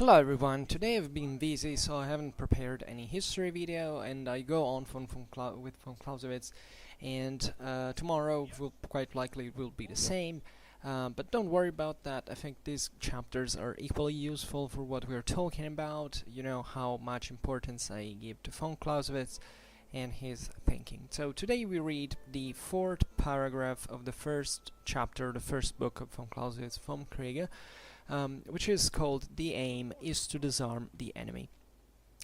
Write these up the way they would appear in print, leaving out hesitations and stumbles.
Hello everyone, today I've been busy so I haven't prepared any history video and I go on with von Clausewitz, and tomorrow will quite likely will be the same, but don't worry about that. I think these chapters are equally useful for what we're talking about. You know how much importance I give to von Clausewitz and his thinking. So today we read the fourth paragraph of the first chapter, the first book of von Clausewitz, Vom Krige, which is called "The Aim is to Disarm the Enemy."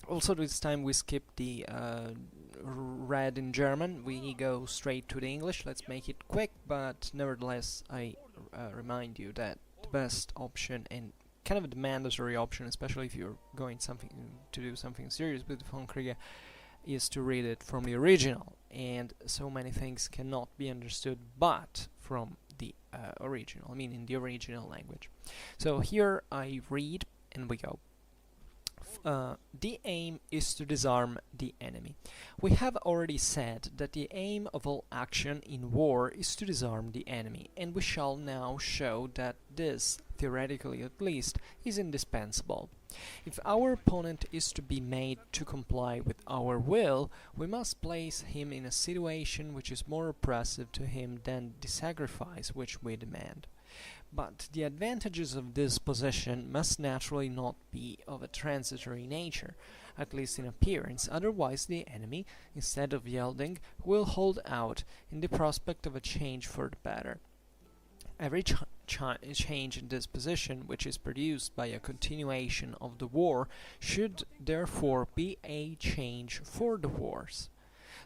Also this time we skip the read in German, we go straight to the English. Let's make it quick, but nevertheless I remind you that the best option and kind of the mandatory option, especially if you're going to do something serious with Vom Krige, is to read it from the original, and so many things cannot be understood but from the original, I mean in the original language. So here I read and we go. The aim is to disarm the enemy. We have already said that the aim of all action in war is to disarm the enemy, and we shall now show that this, theoretically at least, is indispensable. If our opponent is to be made to comply with our will, we must place him in a situation which is more oppressive to him than the sacrifice which we demand. But the advantages of this position must naturally not be of a transitory nature, at least in appearance, otherwise the enemy, instead of yielding, will hold out in the prospect of a change for the better. Every change in this position, which is produced by a continuation of the war, should therefore be a change for the worse.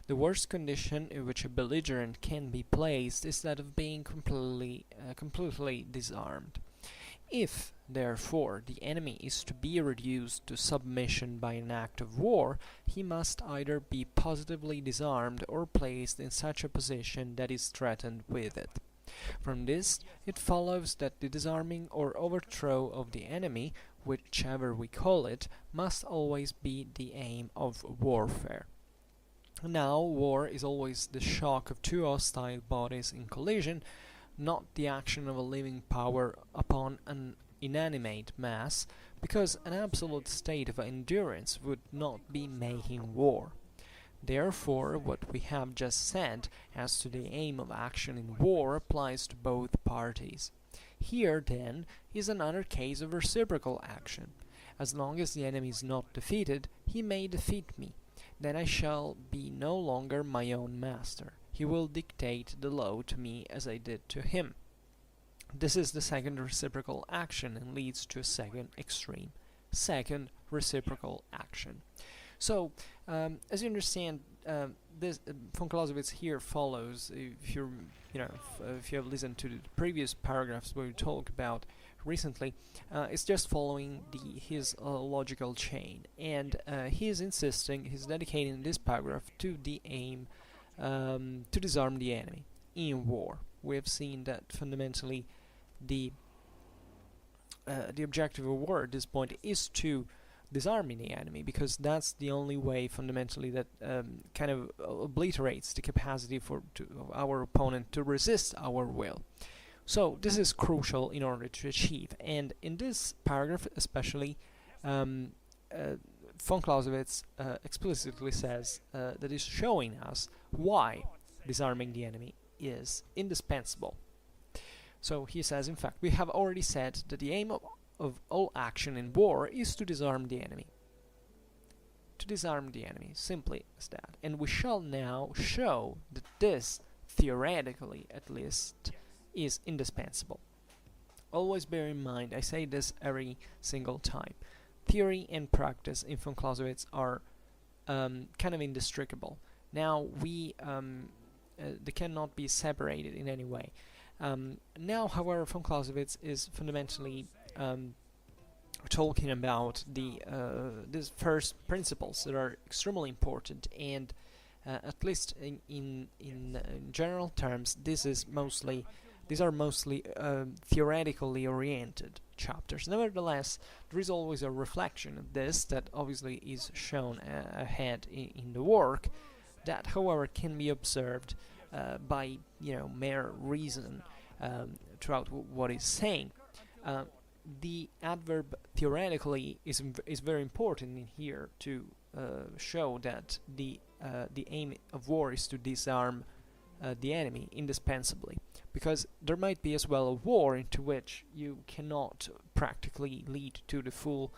The worst condition in which a belligerent can be placed is that of being completely disarmed. If, therefore, the enemy is to be reduced to submission by an act of war, he must either be positively disarmed or placed in such a position that is threatened with it. From this, it follows that the disarming or overthrow of the enemy, whichever we call it, must always be the aim of warfare. Now, war is always the shock of two hostile bodies in collision, not the action of a living power upon an inanimate mass, because an absolute state of endurance would not be making war. Therefore, what we have just said as to the aim of action in war applies to both parties. Here, then, is another case of reciprocal action. As long as the enemy is not defeated, he may defeat me. Then I shall be no longer my own master. He will dictate the law to me as I did to him. This is the second reciprocal action and leads to a second extreme. Second reciprocal action. So, as you understand, this von Clausewitz here follows. If you have listened to the previous paragraphs where we talked about recently, it's just following his logical chain, and he's dedicating this paragraph to the aim to disarm the enemy in war. We have seen that fundamentally the objective of war at this point is to disarming the enemy, because that's the only way fundamentally that kind of obliterates the capacity for our opponent to resist our will. So this is crucial in order to achieve, and in this paragraph especially, von Clausewitz explicitly says that is showing us why disarming the enemy is indispensable. So he says, in fact, we have already said that the aim of all action in war is to disarm the enemy. To disarm the enemy, simply as that. And we shall now show that this, theoretically at least, is indispensable. Always bear in mind, I say this every single time, theory and practice in von Clausewitz are kind of indestructible. Now they cannot be separated in any way. Now, however, von Clausewitz is fundamentally talking about these first principles that are extremely important, and at least in general terms, these are mostly theoretically oriented chapters. Nevertheless, there is always a reflection of this that obviously is shown ahead in the work, that, however, can be observed by mere reason throughout what he's saying. the adverb theoretically is very important in here to show that the aim of war is to disarm the enemy indispensably, because there might be as well a war into which you cannot practically lead to the full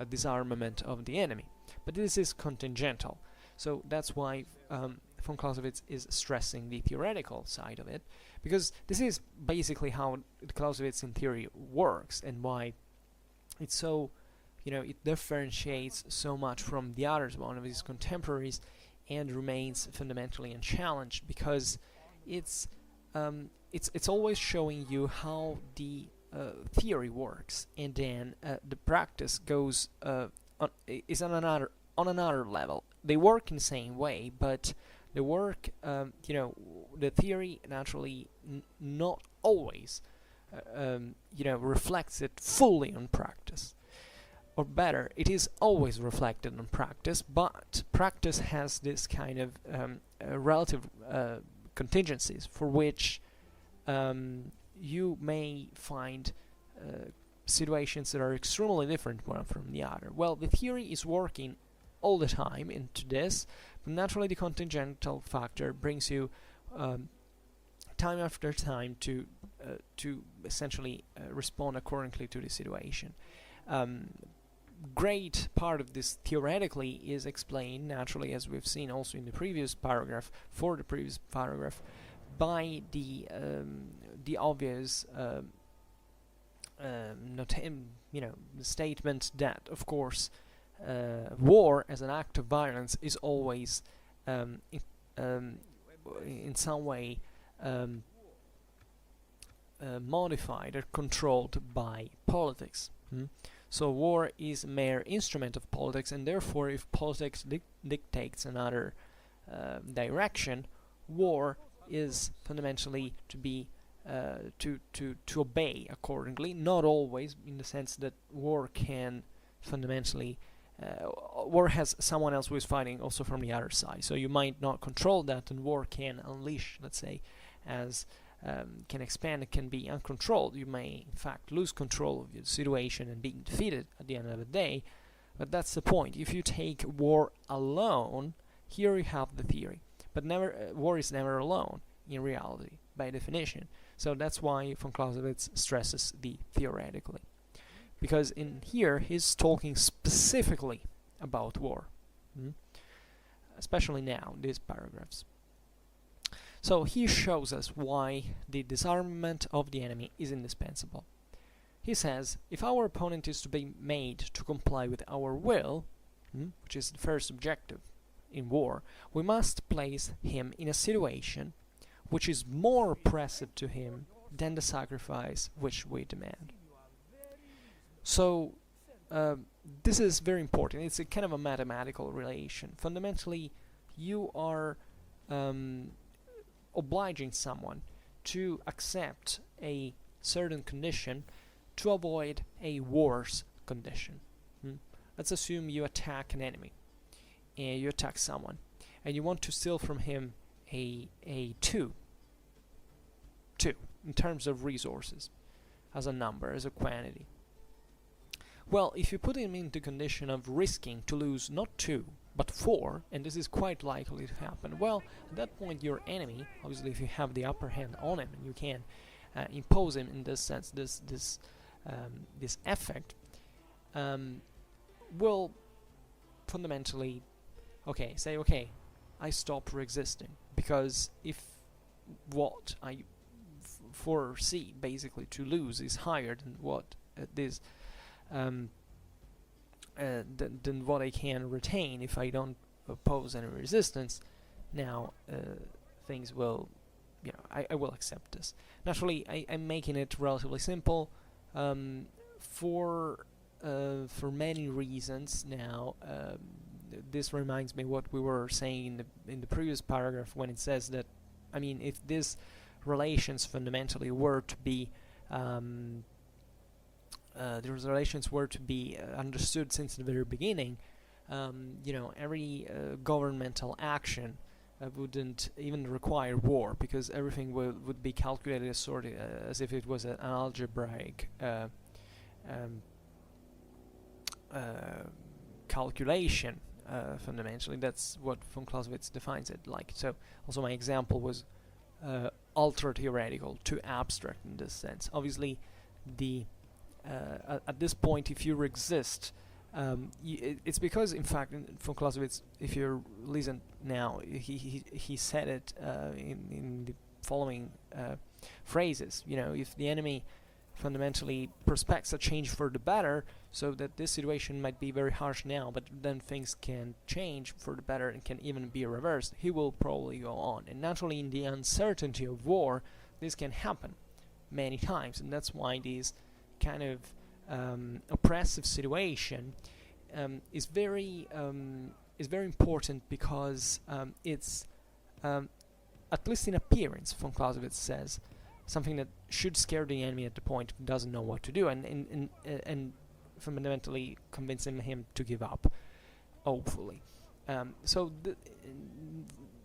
disarmament of the enemy, but this is contingental. So that's why von Clausewitz is stressing the theoretical side of it, because this is basically how Clausewitz in theory works, and why it's so, it differentiates so much from the others, one of his contemporaries, and remains fundamentally unchallenged, because it's always showing you how the theory works, and then the practice goes is on another level. They work in the same way, but the work, the theory naturally not always, reflects it fully on practice. Or better, it is always reflected on practice, but practice has this kind of relative contingencies for which you may find situations that are extremely different one from the other. Well, the theory is working all the time into this, but naturally the contingental factor brings you time after time to essentially respond accordingly to the situation. Great part of this theoretically is explained naturally, as we've seen also in the previous paragraph, by the obvious statement that, of course, war as an act of violence is always in some way modified or controlled by politics. So war is a mere instrument of politics, and therefore if politics dictates another direction, war is fundamentally to be to obey accordingly. Not always, in the sense that war can fundamentally war has someone else who is fighting also from the other side, so you might not control that, and war can unleash, let's say, as can expand, it can be uncontrolled. You may in fact lose control of your situation and being defeated at the end of the day, but that's the point. If you take war alone, here you have the theory, but never war is never alone in reality by definition. So that's why von Clausewitz stresses the theoretically, because in here he's talking specifically about war, especially now, these paragraphs. So he shows us why the disarmament of the enemy is indispensable. He says, if our opponent is to be made to comply with our will, which is the first objective in war, we must place him in a situation which is more oppressive to him than the sacrifice which we demand. So this is very important. It's a kind of a mathematical relation. Fundamentally, you are obliging someone to accept a certain condition to avoid a worse condition. Let's assume you attack an enemy, and you attack someone, and you want to steal from him a 2 in terms of resources, as a number, as a quantity. Well, if you put him into condition of risking to lose not 2 but 4, and this is quite likely to happen, well, at that point your enemy, obviously if you have the upper hand on him and you can impose him in this sense, this effect, will fundamentally say, okay, I stop resisting, because if what I foresee basically to lose is higher than what this than what I can retain if I don't oppose any resistance, now things will, I will accept this. Naturally, I'm making it relatively simple for many reasons. Now, this reminds me what we were saying in the previous paragraph, when it says that, I mean, if these relations fundamentally were to be those relations were to be understood since the very beginning, every governmental action wouldn't even require war, because everything would be calculated as if it was an algebraic um, calculation. Fundamentally, that's what von Clausewitz defines it like. So, also my example was ultra theoretical, too abstract in this sense. Obviously, the at this point, if you resist, it's because, in fact, von Clausewitz, if you listen now, he said it in the following phrases. You know, if the enemy fundamentally prospects a change for the better, so that this situation might be very harsh now, but then things can change for the better and can even be reversed, he will probably go on. And naturally, in the uncertainty of war, this can happen many times, and that's why this kind of oppressive situation is very important, because it's at least in appearance, von Clausewitz says, something that should scare the enemy at the point he doesn't know what to do, and fundamentally convincing him to give up, hopefully. So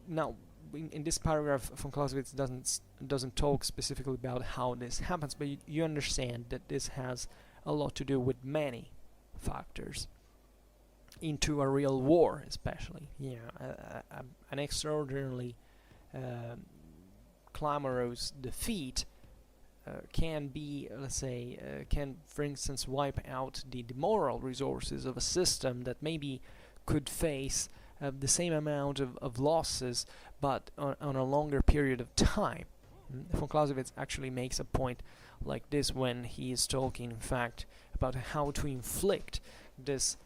now, in this paragraph, von Clausewitz doesn't talk specifically about how this happens, but you understand that this has a lot to do with many factors into a real war, especially. You know, an extraordinarily clamorous defeat can be, let's say, can, for instance, wipe out the moral resources of a system that maybe could face the same amount of losses, but on a longer period of time. Von Clausewitz actually makes a point like this when he is talking, in fact, about how to inflict this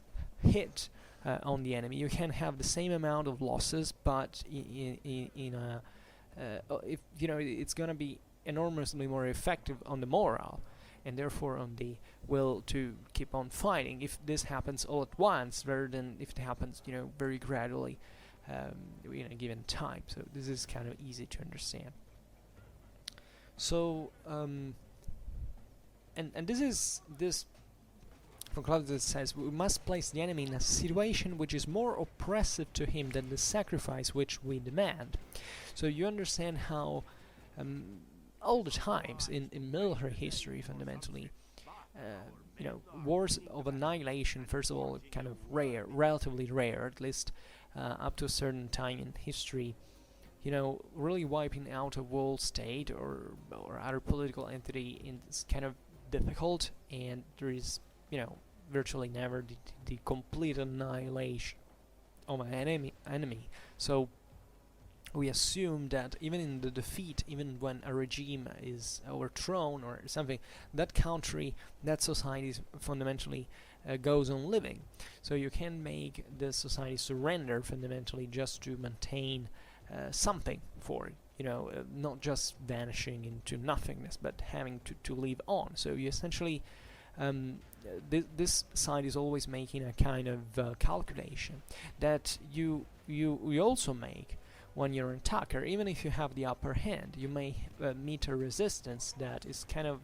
hit on the enemy. You can have the same amount of losses, but in a if you know, it's gonna be enormously more effective on the morale, and therefore on the will to keep on fighting, if this happens all at once rather than if it happens, you know, very gradually in a given time. So this is kind of easy to understand. So and this von Clausewitz says we must place the enemy in a situation which is more oppressive to him than the sacrifice which we demand. So you understand how all the times in military history, fundamentally, you know, wars of annihilation, first of all, kind of rare, relatively rare, at least up to a certain time in history. You know, really wiping out a whole state or other political entity is kind of difficult, and there is, you know, virtually never the complete annihilation of an enemy. So we assume that even in the defeat, even when a regime is overthrown or something, that country, that society fundamentally goes on living. So you can make the society surrender fundamentally just to maintain something for it, you know, not just vanishing into nothingness, but having to live on. So you essentially this side is always making a kind of calculation that you also make when you're an attacker. Even if you have the upper hand, you may meet a resistance that is kind of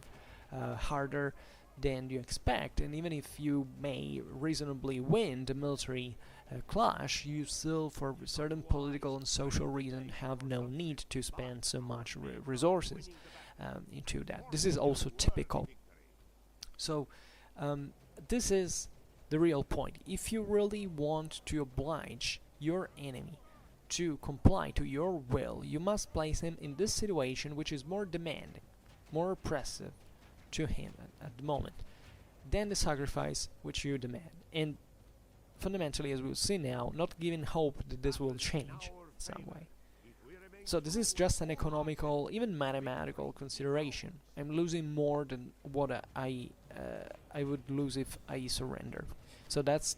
harder than you expect, and even if you may reasonably win the military clash, you still, for certain political and social reasons, have no need to spend so much resources into that. This is also typical. So this is the real point. If you really want to oblige your enemy to comply to your will, you must place him in this situation which is more demanding, more oppressive to him at the moment than the sacrifice which you demand. And fundamentally, as we'll see now, not giving hope that this will change in some way. So this is just an economical, even mathematical consideration. I'm losing more than what I would lose if I surrender. So that's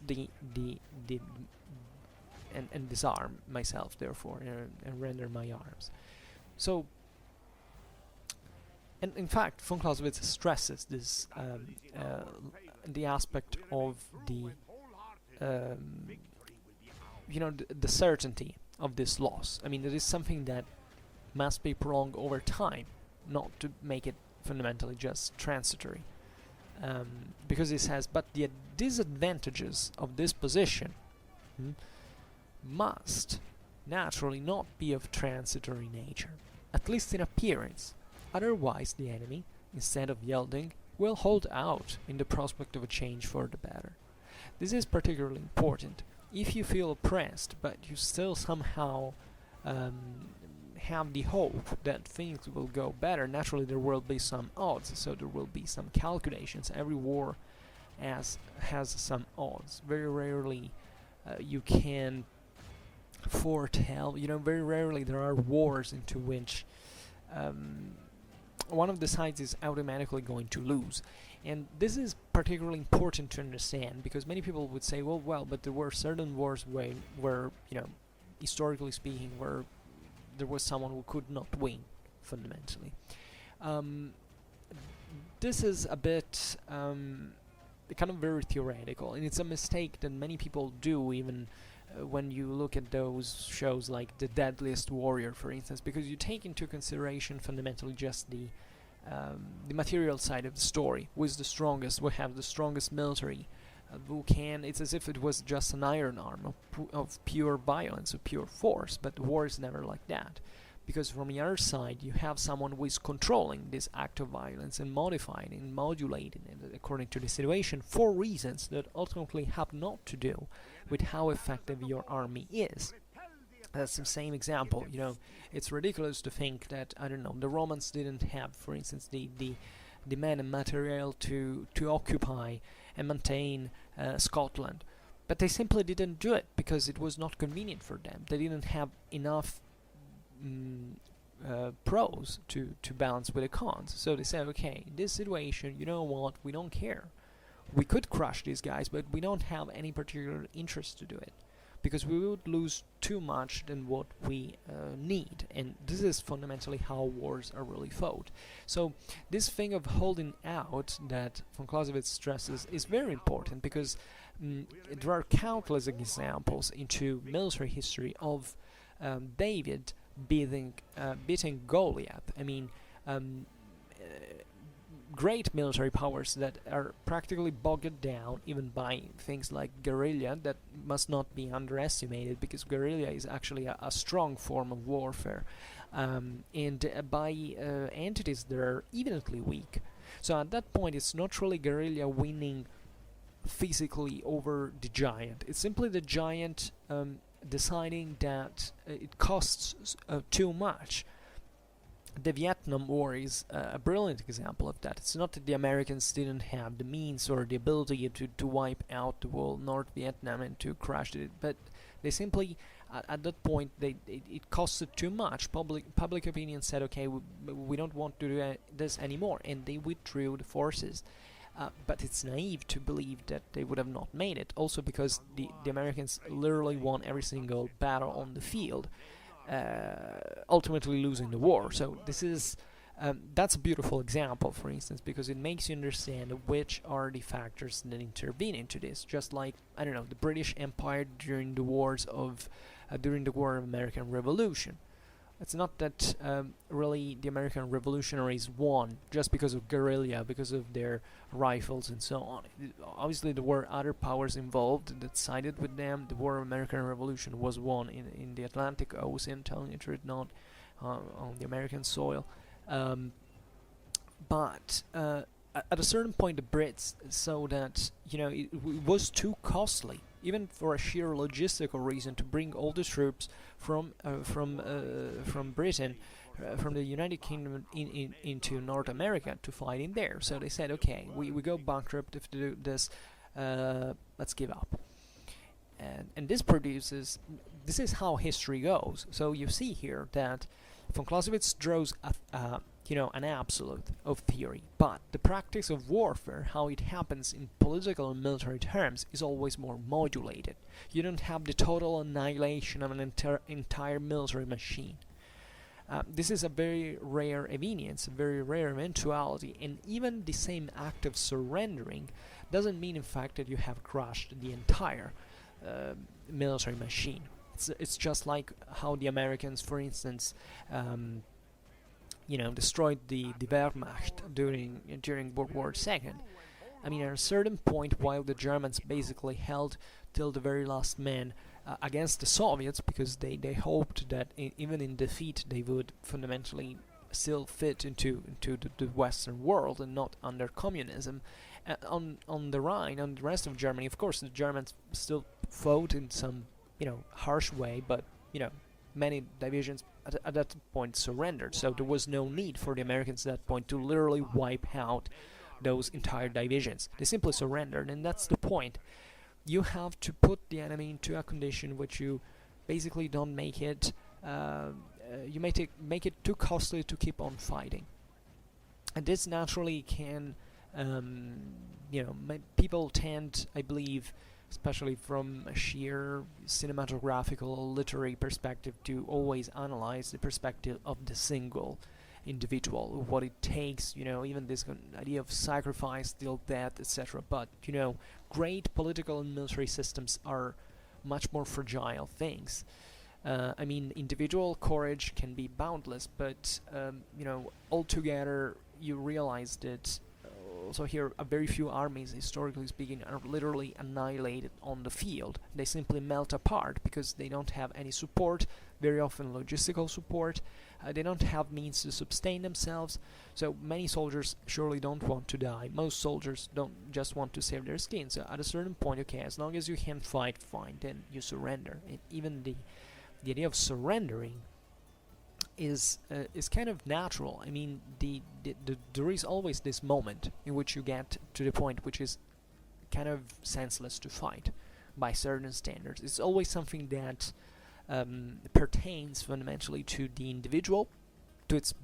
and disarm myself, therefore, and render my arms. So, and in fact, von Clausewitz stresses this the aspect of the you know, the certainty of this loss. I mean, it is something that must be prolonged over time, not to make it fundamentally just transitory. Because he says, but the disadvantages of this position must naturally not be of transitory nature, at least in appearance. Otherwise, the enemy, instead of yielding, will hold out in the prospect of a change for the better. This is particularly important. If you feel oppressed, but you still somehow have the hope that things will go better, naturally there will be some odds, so there will be some calculations. Every war has some odds. Very rarely you can foretell, very rarely there are wars into which one of the sides is automatically going to lose. And this is particularly important to understand, because many people would say, well, but there were certain wars where historically speaking, where there was someone who could not win, fundamentally. This is a bit kind of very theoretical, and it's a mistake that many people do, even when you look at those shows like The Deadliest Warrior, for instance, because you take into consideration fundamentally just the material side of the story. Who is the strongest? We have the strongest military. Who can? It's as if it was just an iron arm of pure violence, of pure force. But war is never like that, because from the other side you have someone who is controlling this act of violence and modifying and modulating it according to the situation for reasons that ultimately have not to do with how effective your army is. That's the same example. It's ridiculous to think that, I don't know, the Romans didn't have, for instance, the men and material to occupy and maintain Scotland, but they simply didn't do it because it was not convenient for them. They didn't have enough pros to balance with the cons. So they said, okay, in this situation, you know what, we don't care. We could crush these guys, but we don't have any particular interest to do it, because we would lose too much than what we need. And this is fundamentally how wars are really fought. So this thing of holding out that von Clausewitz stresses is very important, because there are countless examples into military history of David beating Goliath. I mean, great military powers that are practically bogged down even by things like guerrilla, that must not be underestimated, because guerrilla is actually a strong form of warfare, and by entities that are evidently weak. So at that point it's not really guerrilla winning physically over the giant, it's simply the giant deciding that it costs too much. The Vietnam War is a brilliant example of that. It's not that the Americans didn't have the means or the ability to wipe out the whole North Vietnam and to crush it, but they simply, at that point, it costed too much. Public opinion said, okay, we don't want to do this anymore, and they withdrew the forces. But it's naive to believe that they would have not made it, also because the Americans literally won every single battle on the field, ultimately losing the war. So this is that's a beautiful example, for instance, because it makes you understand which are the factors that intervene into this. Just like, I don't know, the British Empire during the wars of during the War of American Revolution. It's not that really the American revolutionaries won just because of guerrilla, because of their rifles and so on. Obviously there were other powers involved that sided with them. The War of American Revolution was won in the Atlantic Ocean, telling the truth, not on the American soil. But at a certain point the Brits saw that it was too costly, even for a sheer logistical reason, to bring all the troops from Britain, from the United Kingdom into North America to fight in there. So they said, okay, we go bankrupt if to do this, let's give up. And this is how history goes. So you see here that von Clausewitz draws an absolute of theory, but the practice of warfare, how it happens in political and military terms, is always more modulated. You don't have the total annihilation of an entire military machine. This is a very rare evenience, a very rare eventuality, and even the same act of surrendering doesn't mean in fact that you have crushed the entire military machine. It's just like how the Americans, for instance, destroyed the Wehrmacht during World War II. I mean, at a certain point, while the Germans basically held till the very last man against the Soviets, because they hoped that even in defeat they would fundamentally still fit into the Western world and not under communism. On the Rhine, on the rest of Germany, of course, the Germans still fought in some, harsh way, but many divisions at that point surrendered. So there was no need for the Americans at that point to literally wipe out those entire divisions. They simply surrendered, and that's the point. You have to put the enemy into a condition which you basically don't make it. You make it too costly to keep on fighting, and this naturally can, people tend, I believe, especially from a sheer cinematographical, literary perspective, to always analyze the perspective of the single individual, what it takes, even this idea of sacrifice, till death, etc. But, great political and military systems are much more fragile things. Individual courage can be boundless, but, altogether you realize that also here a very few armies, historically speaking, are literally annihilated on the field. They simply melt apart because they don't have any support, very often logistical support. They don't have means to sustain themselves, so many soldiers surely don't want to die. Most soldiers don't just want to save their skin. So at a certain point, okay, as long as you can fight, fine, then you surrender. And even the idea of surrendering is kind of natural. There is always this moment in which you get to the point which is kind of senseless to fight by certain standards. It's always something that pertains fundamentally to the individual, to his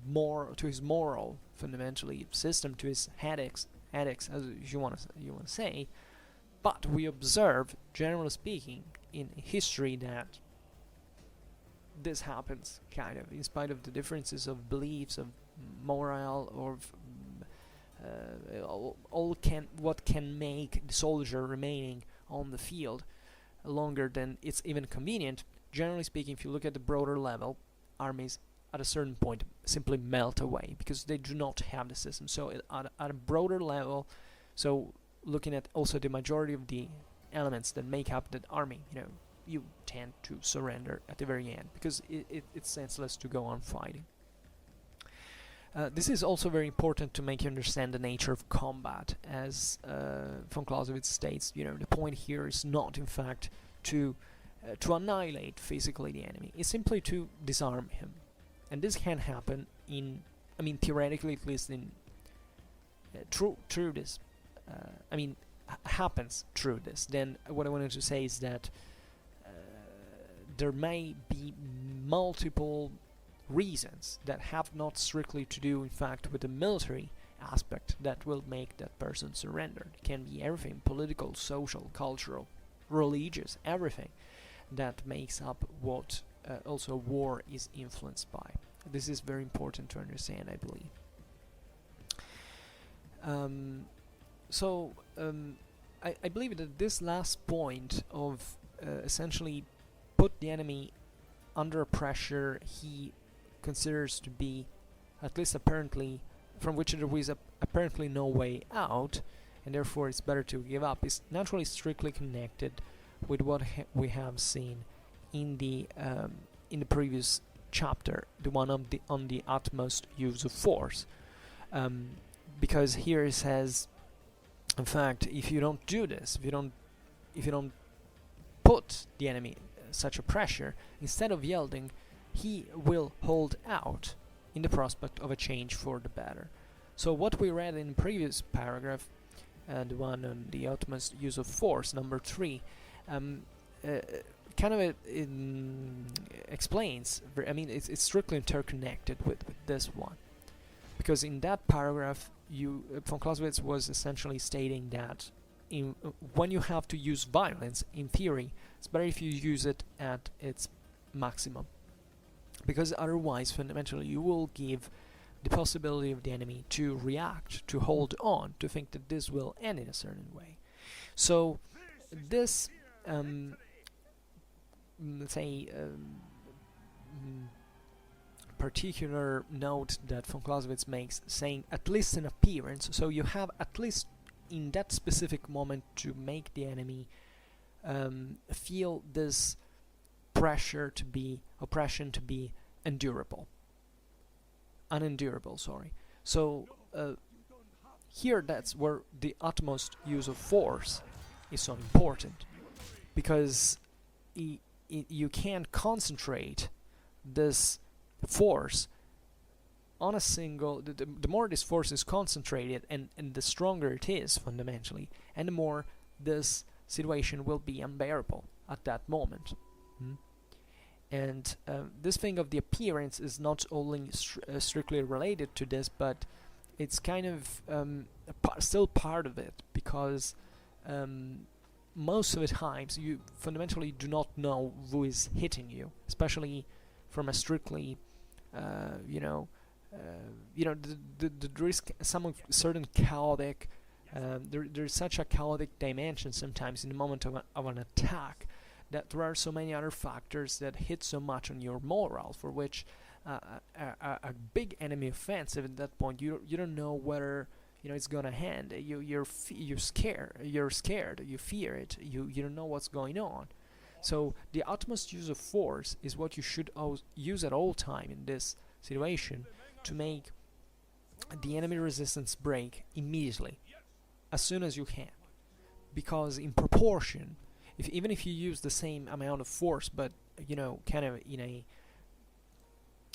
moral, fundamentally, system, to his ethics, as you want to say. But we observe, generally speaking, in history that this happens, kind of, in spite of the differences of beliefs, of morale, or what can make the soldier remaining on the field longer than it's even convenient. Generally speaking, if you look at the broader level, armies at a certain point simply melt away because they do not have the system. So at a broader level, so looking at also the majority of the elements that make up that army, you tend to surrender at the very end because it's senseless to go on fighting. This is also very important to make you understand the nature of combat, as von Clausewitz states. The point here is not, in fact, to annihilate physically the enemy. It's simply to disarm him, and this can happen theoretically, at least in through this. Happens through this. Then what I wanted to say is that there may be multiple reasons that have not strictly to do, in fact, with the military aspect that will make that person surrender. It can be everything: political, social, cultural, religious, everything that makes up what also war is influenced by. This is very important to understand, I believe. I believe that this last point of essentially put the enemy under pressure he considers to be, at least apparently, from which there is apparently no way out, and therefore it's better to give up, is naturally strictly connected with what we have seen in the previous chapter, the one on the utmost use of force, because here it says, in fact, if you don't do this, if you don't put the enemy such a pressure, instead of yielding, he will hold out in the prospect of a change for the better. So what we read in the previous paragraph, the one on the utmost use of force, number 3, explains. It's strictly interconnected with this one, because in that paragraph, von Clausewitz was essentially stating that when you have to use violence, in theory, it's better if you use it at its maximum, because otherwise, fundamentally, you will give the possibility of the enemy to react, to hold on, to think that this will end in a certain way. So this, let's say, particular note that von Clausewitz makes, saying at least an appearance, so you have at least in that specific moment to make the enemy feel this oppression to be endurable. unendurable, sorry. So here that's where the utmost use of force is so important, because you can concentrate this force on a single, the more this force is concentrated, and the stronger it is fundamentally, and the more this situation will be unbearable at that moment. And this thing of the appearance is not only strictly related to this, but it's kind of still part of it, because most of the times you fundamentally do not know who is hitting you, especially from a strictly there is some certain chaotic, there's such a chaotic dimension sometimes in the moment of an attack, that there are so many other factors that hit so much on your morale, for which a big enemy offensive at that point, you don't know whether it's gonna end. You're scared, you fear it, you don't know what's going on. So the utmost use of force is what you should use at all time in this situation, to make the enemy resistance break immediately, as soon as you can, because in proportion, even if you use the same amount of force, but kind of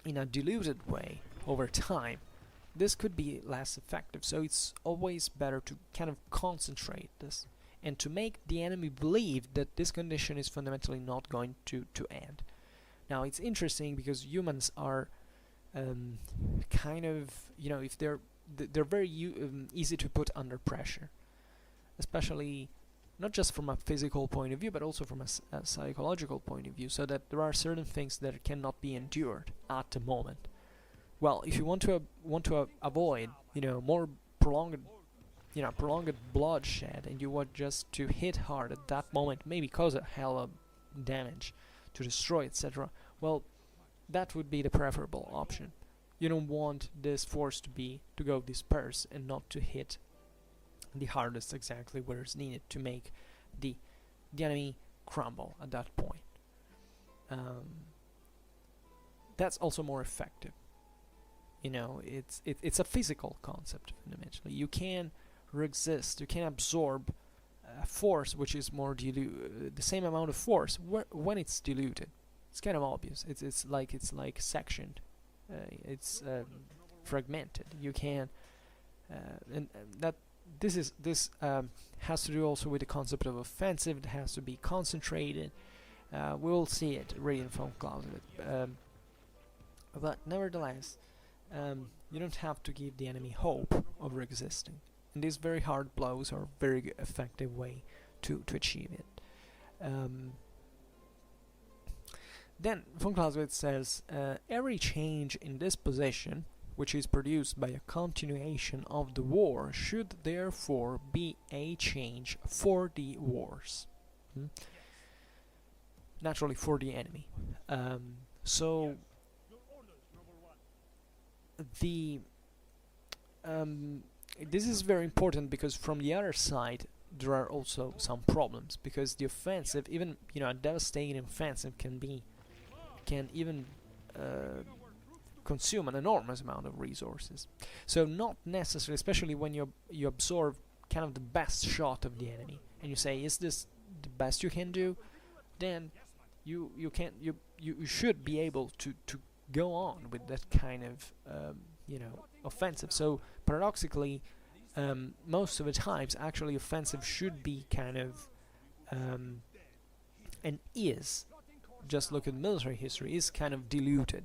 in a diluted way over time, this could be less effective. So it's always better to kind of concentrate this, and to make the enemy believe that this condition is fundamentally not going to end. Now it's interesting, because humans are kind of, if they're very easy to put under pressure, especially not just from a physical point of view, but also from a psychological point of view, so that there are certain things that cannot be endured at the moment. Well, if you want to avoid more prolonged bloodshed, and you want just to hit hard at that moment, maybe cause a hell of damage, to destroy, etc., well, that would be the preferable option. You don't want this force to go dispersed, and not to hit the hardest exactly where it's needed to make the enemy crumble at that point. That's also more effective. It's a physical concept fundamentally. You can resist, you can absorb force which is more the same amount of force when it's diluted. It's kind of obvious. It's like sectioned. It's fragmented. You can and that this has to do also with the concept of offensive. It has to be concentrated. We'll see it right in Vom Krige, but nevertheless, you don't have to give the enemy hope of resisting. And these very hard blows are a very effective way to achieve it. Then Vom Krige says, every change in this position, which is produced by a continuation of the war, should therefore be a change for the wars. Naturally for the enemy. So this is very important, because from the other side there are also some problems, because the offensive, even a devastating offensive, can even consume an enormous amount of resources. So not necessarily, especially when you absorb kind of the best shot of the enemy, and you say, is this the best you can do? Then you should be able to go on with that kind of offensive. So paradoxically, most of the times actually offensive should be kind of and is, just look at military history, is kind of diluted.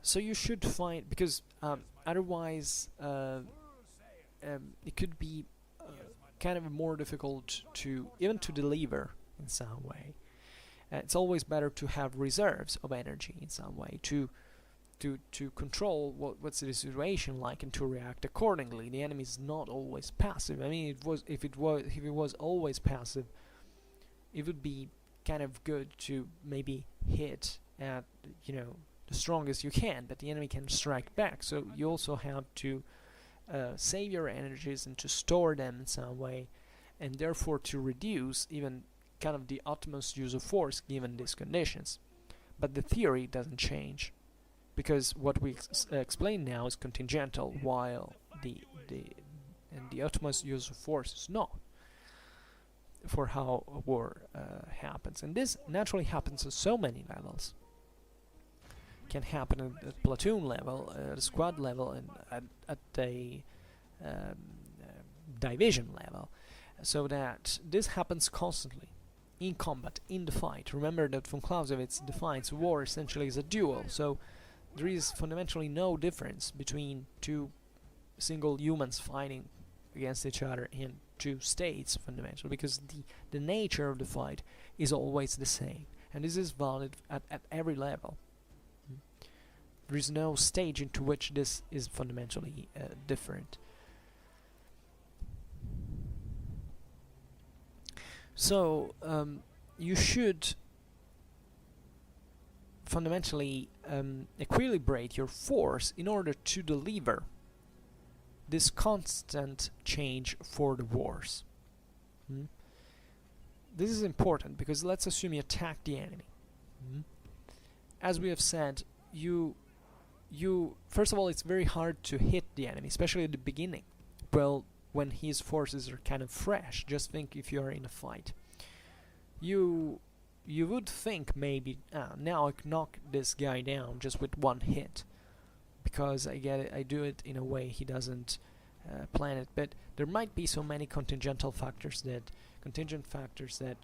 So you should find, because otherwise it could be kind of more difficult to deliver in some way. It's always better to have reserves of energy in some way, to control what's the situation like, and to react accordingly. The enemy is not always passive. I mean, if it was always passive, it would be kind of good to maybe hit at the strongest you can, but the enemy can strike back. So you also have to save your energies and to store them in some way, and therefore to reduce even kind of the utmost use of force given these conditions. But the theory doesn't change. because what we explain now is contingental, while the utmost use of force is not, for how a war happens. And this naturally happens at so many levels. Can happen at platoon level, at a squad level, and at a division level, so that this happens constantly in combat, in the fight. Remember that von Clausewitz defines war essentially as a duel, so there is fundamentally no difference between two single humans fighting against each other and two states, fundamentally, because the nature of the fight is always the same, and this is valid at every level. There is no stage into which this is fundamentally different. So you should fundamentally equilibrate your force in order to deliver this constant change for the wars. This is important because let's assume you attack the enemy. As we have said, you first of all, it's very hard to hit the enemy, especially at the beginning. Well, when his forces are kind of fresh. Just think if you are in a fight. You would think maybe, now I can knock this guy down just with one hit, because I do it in a way he doesn't plan it. But there might be so many contingent factors that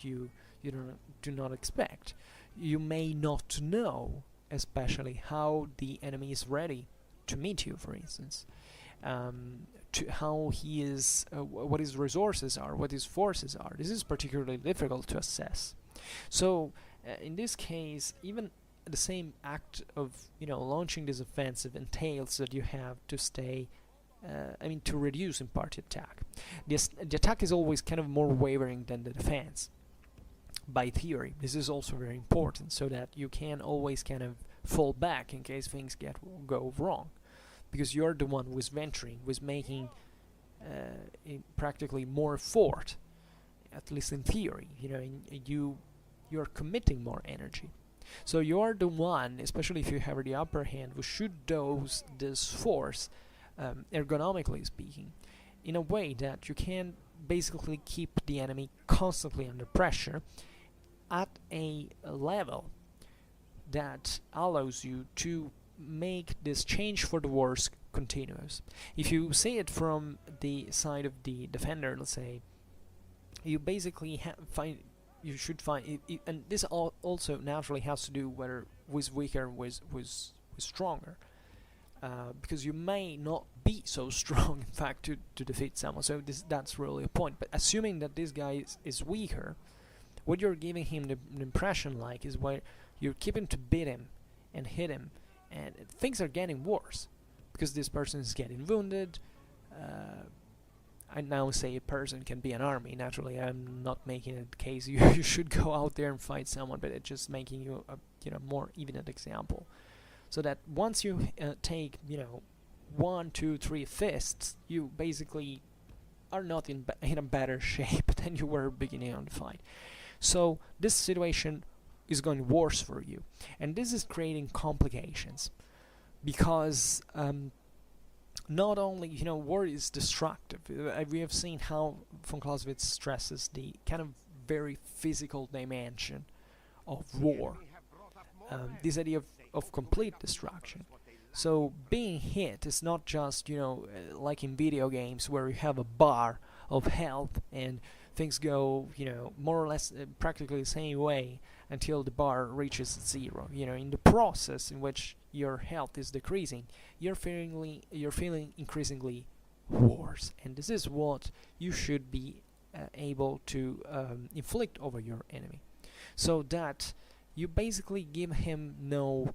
you do not expect. You may not know, especially how the enemy is ready to meet you, for instance. To how he is, what his resources are, what his forces are. This is particularly difficult to assess. So, in this case, even the same act of launching this offensive entails that you have to stay, to reduce in part the attack. The attack is always kind of more wavering than the defense. By theory, this is also very important, so that you can always kind of fall back in case things go wrong. Because you're the one who is venturing, who is making practically more effort, at least in theory. You're committing more energy. So you're the one, especially if you have the upper hand, who should dose this force, ergonomically speaking, in a way that you can basically keep the enemy constantly under pressure at a level that allows you to make this change for the wars continuous. If you see it from the side of the defender, let's say, you basically should find it, and this also naturally has to do whether was weaker, was stronger, because you may not be so strong, in fact, to defeat someone. So that's really a point. But assuming that this guy is weaker, what you're giving him the impression like is where you're keeping to beat him and hit him, and things are getting worse because this person is getting wounded. I now say a person can be an army. Naturally, I'm not making it the case you should go out there and fight someone, but it's just making you a more evident example. So that once you take 1, 2, 3 fists, you basically are not in a better shape than you were beginning of the fight. So this situation is going worse for you, and this is creating complications because not only war is destructive. We have seen how von Clausewitz stresses the kind of very physical dimension of war, this idea of complete destruction. So being hit is not just like in video games where you have a bar of health and things go more or less practically the same way until the bar reaches 0. In the process in which your health is decreasing, you're feeling increasingly worse, and this is what you should be able to inflict over your enemy, so that you basically give him no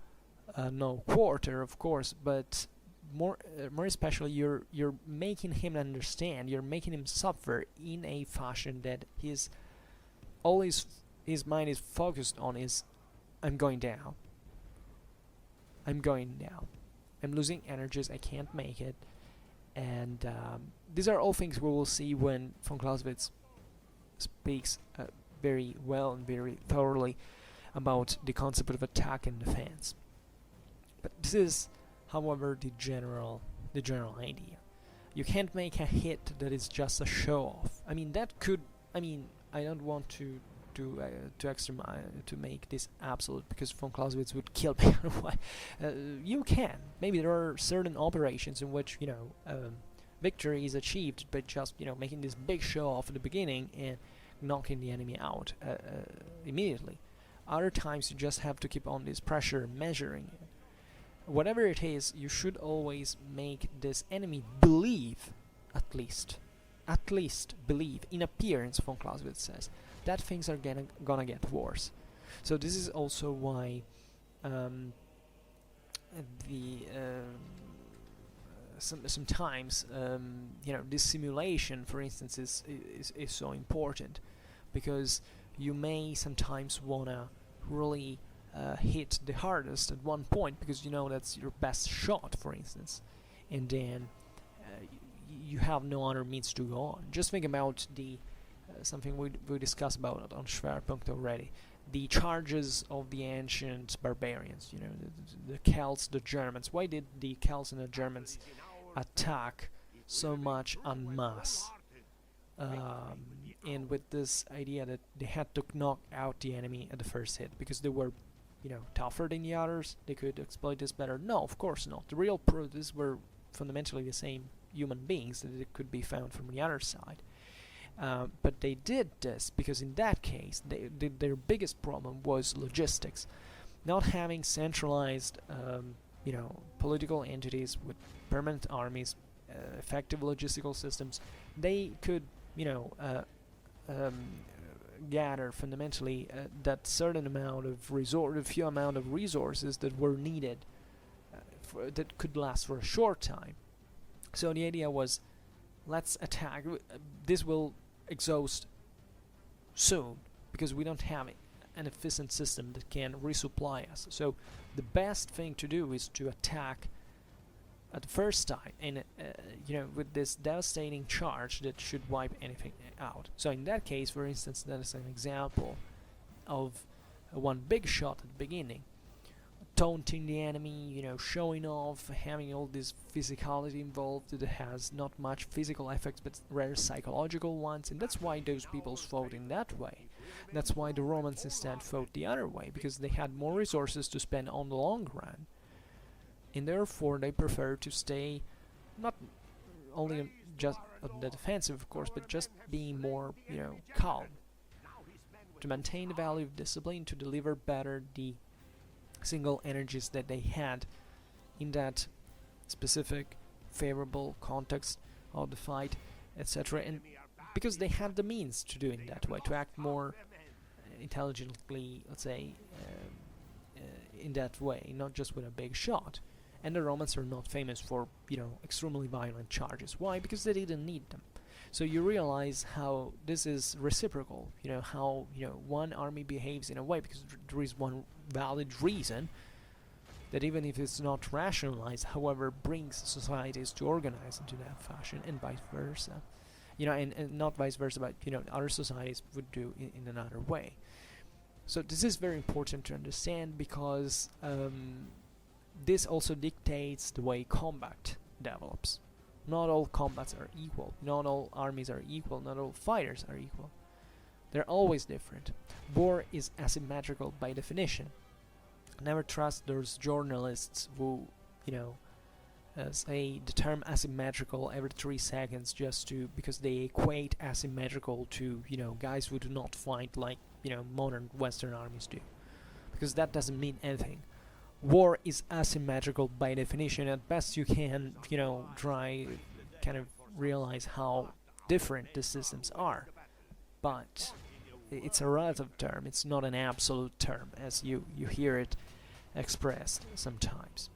quarter, of course, but more especially you're making him understand, you're making him suffer in a fashion that his mind is focused on is, I'm going down, I'm losing energies, I can't make it. And these are all things we will see when von Clausewitz speaks very well and very thoroughly about the concept of attack and defense. But this is, however, the general idea. You can't make a hit that is just a show-off. I mean, that could. I mean, I don't want to make this absolute, because von Clausewitz would kill me otherwise. You can. Maybe there are certain operations in which victory is achieved by just making this big show-off at the beginning and knocking the enemy out immediately. Other times you just have to keep on this pressure, measuring it. Whatever it is, you should always make this enemy believe, at least believe, in appearance, von Clausewitz says, that things are gonna get worse. So this is also why sometimes this simulation, for instance, is so important, because you may sometimes wanna really hit the hardest at one point because that's your best shot, for instance, and then you have no other means to go on. Just think about the something we discussed about on Schwerpunkt already, the charges of the ancient barbarians, the Celts, the Germans. Why did the Celts and the Germans attack so much en masse? And with this idea that they had to knock out the enemy at the first hit because they were tougher than the others, they could exploit this better. No, of course not. The real these were fundamentally the same human beings that it could be found from the other side. But they did this because in that case their biggest problem was logistics. Not having centralized political entities with permanent armies, effective logistical systems, they could gather fundamentally that certain amount of few amount of resources that were needed that could last for a short time. So the idea was, let's attack. This will exhaust soon because we don't have an efficient system that can resupply us. So the best thing to do is to attack at the first time, and with this devastating charge that should wipe anything out. So in that case, for instance, that is an example of one big shot at the beginning, taunting the enemy, showing off, having all this physicality involved that has not much physical effects but rare psychological ones, and that's why those peoples fought in that way. That's why the Romans instead fought the other way, because they had more resources to spend on the long run, and therefore they prefer to stay not only just on the defensive, of course, but just being more calm, to maintain the value of discipline, to deliver better the single energies that they had in that specific favorable context of the fight, etc. And because they had the means to do it that way, to act more intelligently, let's say, in that way, not just with a big shot. And the Romans are not famous for extremely violent charges. Why? Because they didn't need them. So you realize how this is reciprocal, how one army behaves in a way because there is one valid reason that, even if it's not rationalized, however, brings societies to organize into that fashion, and vice versa. And not vice versa, but other societies would do in another way. So this is very important to understand, because this also dictates the way combat develops. Not all combats are equal, not all armies are equal, not all fighters are equal. They're always different. War is asymmetrical by definition. Never trust those journalists who, say the term asymmetrical every 3 seconds because they equate asymmetrical to, guys who do not fight like, modern Western armies do. Because that doesn't mean anything. War is asymmetrical by definition. At best you can, try kind of realize how different the systems are. But it's a relative term, it's not an absolute term, as you hear it expressed sometimes.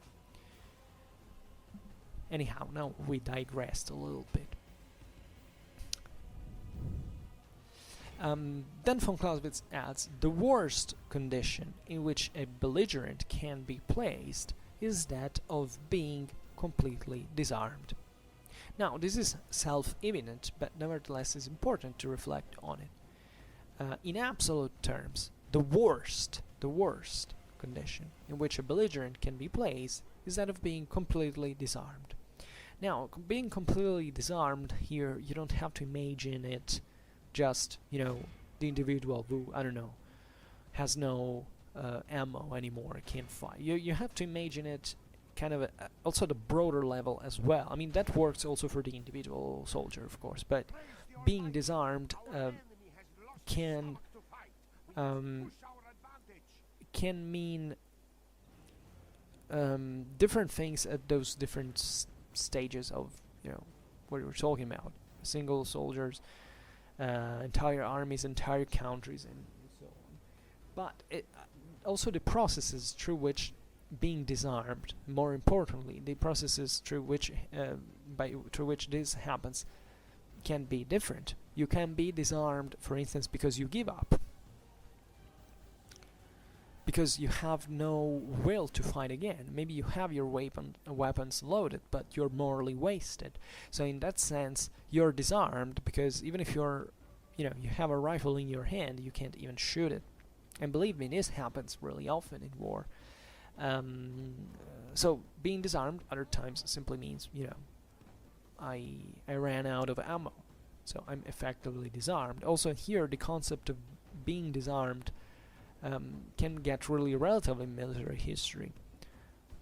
Anyhow, now we digressed a little bit. Then von Clausewitz adds, the worst condition in which a belligerent can be placed is that of being completely disarmed. Now, this is self-evident, but nevertheless is important to reflect on it. In absolute terms, the worst condition in which a belligerent can be placed instead of being completely disarmed. Now, being completely disarmed here, you don't have to imagine it just, you know, the individual who, I don't know, has no ammo anymore, can't fight. You have to imagine it kind of also the broader level as well. I mean, that works also for the individual soldier, of course, but being disarmed can mean different things at those different stages of, you know, what we're talking about. Single soldiers, entire armies, entire countries, and so on. But also the processes through which being disarmed, more importantly, the processes through which this happens can be different. You can be disarmed, for instance, because you give up, because you have no will to fight again. Maybe you have your weapons loaded, but you're morally wasted. So in that sense, you're disarmed because even if you have a rifle in your hand, you can't even shoot it. And believe me, this happens really often in war. So being disarmed other times simply means, you know, I ran out of ammo, so I'm effectively disarmed. Also here, the concept of being disarmed can get really relative in military history,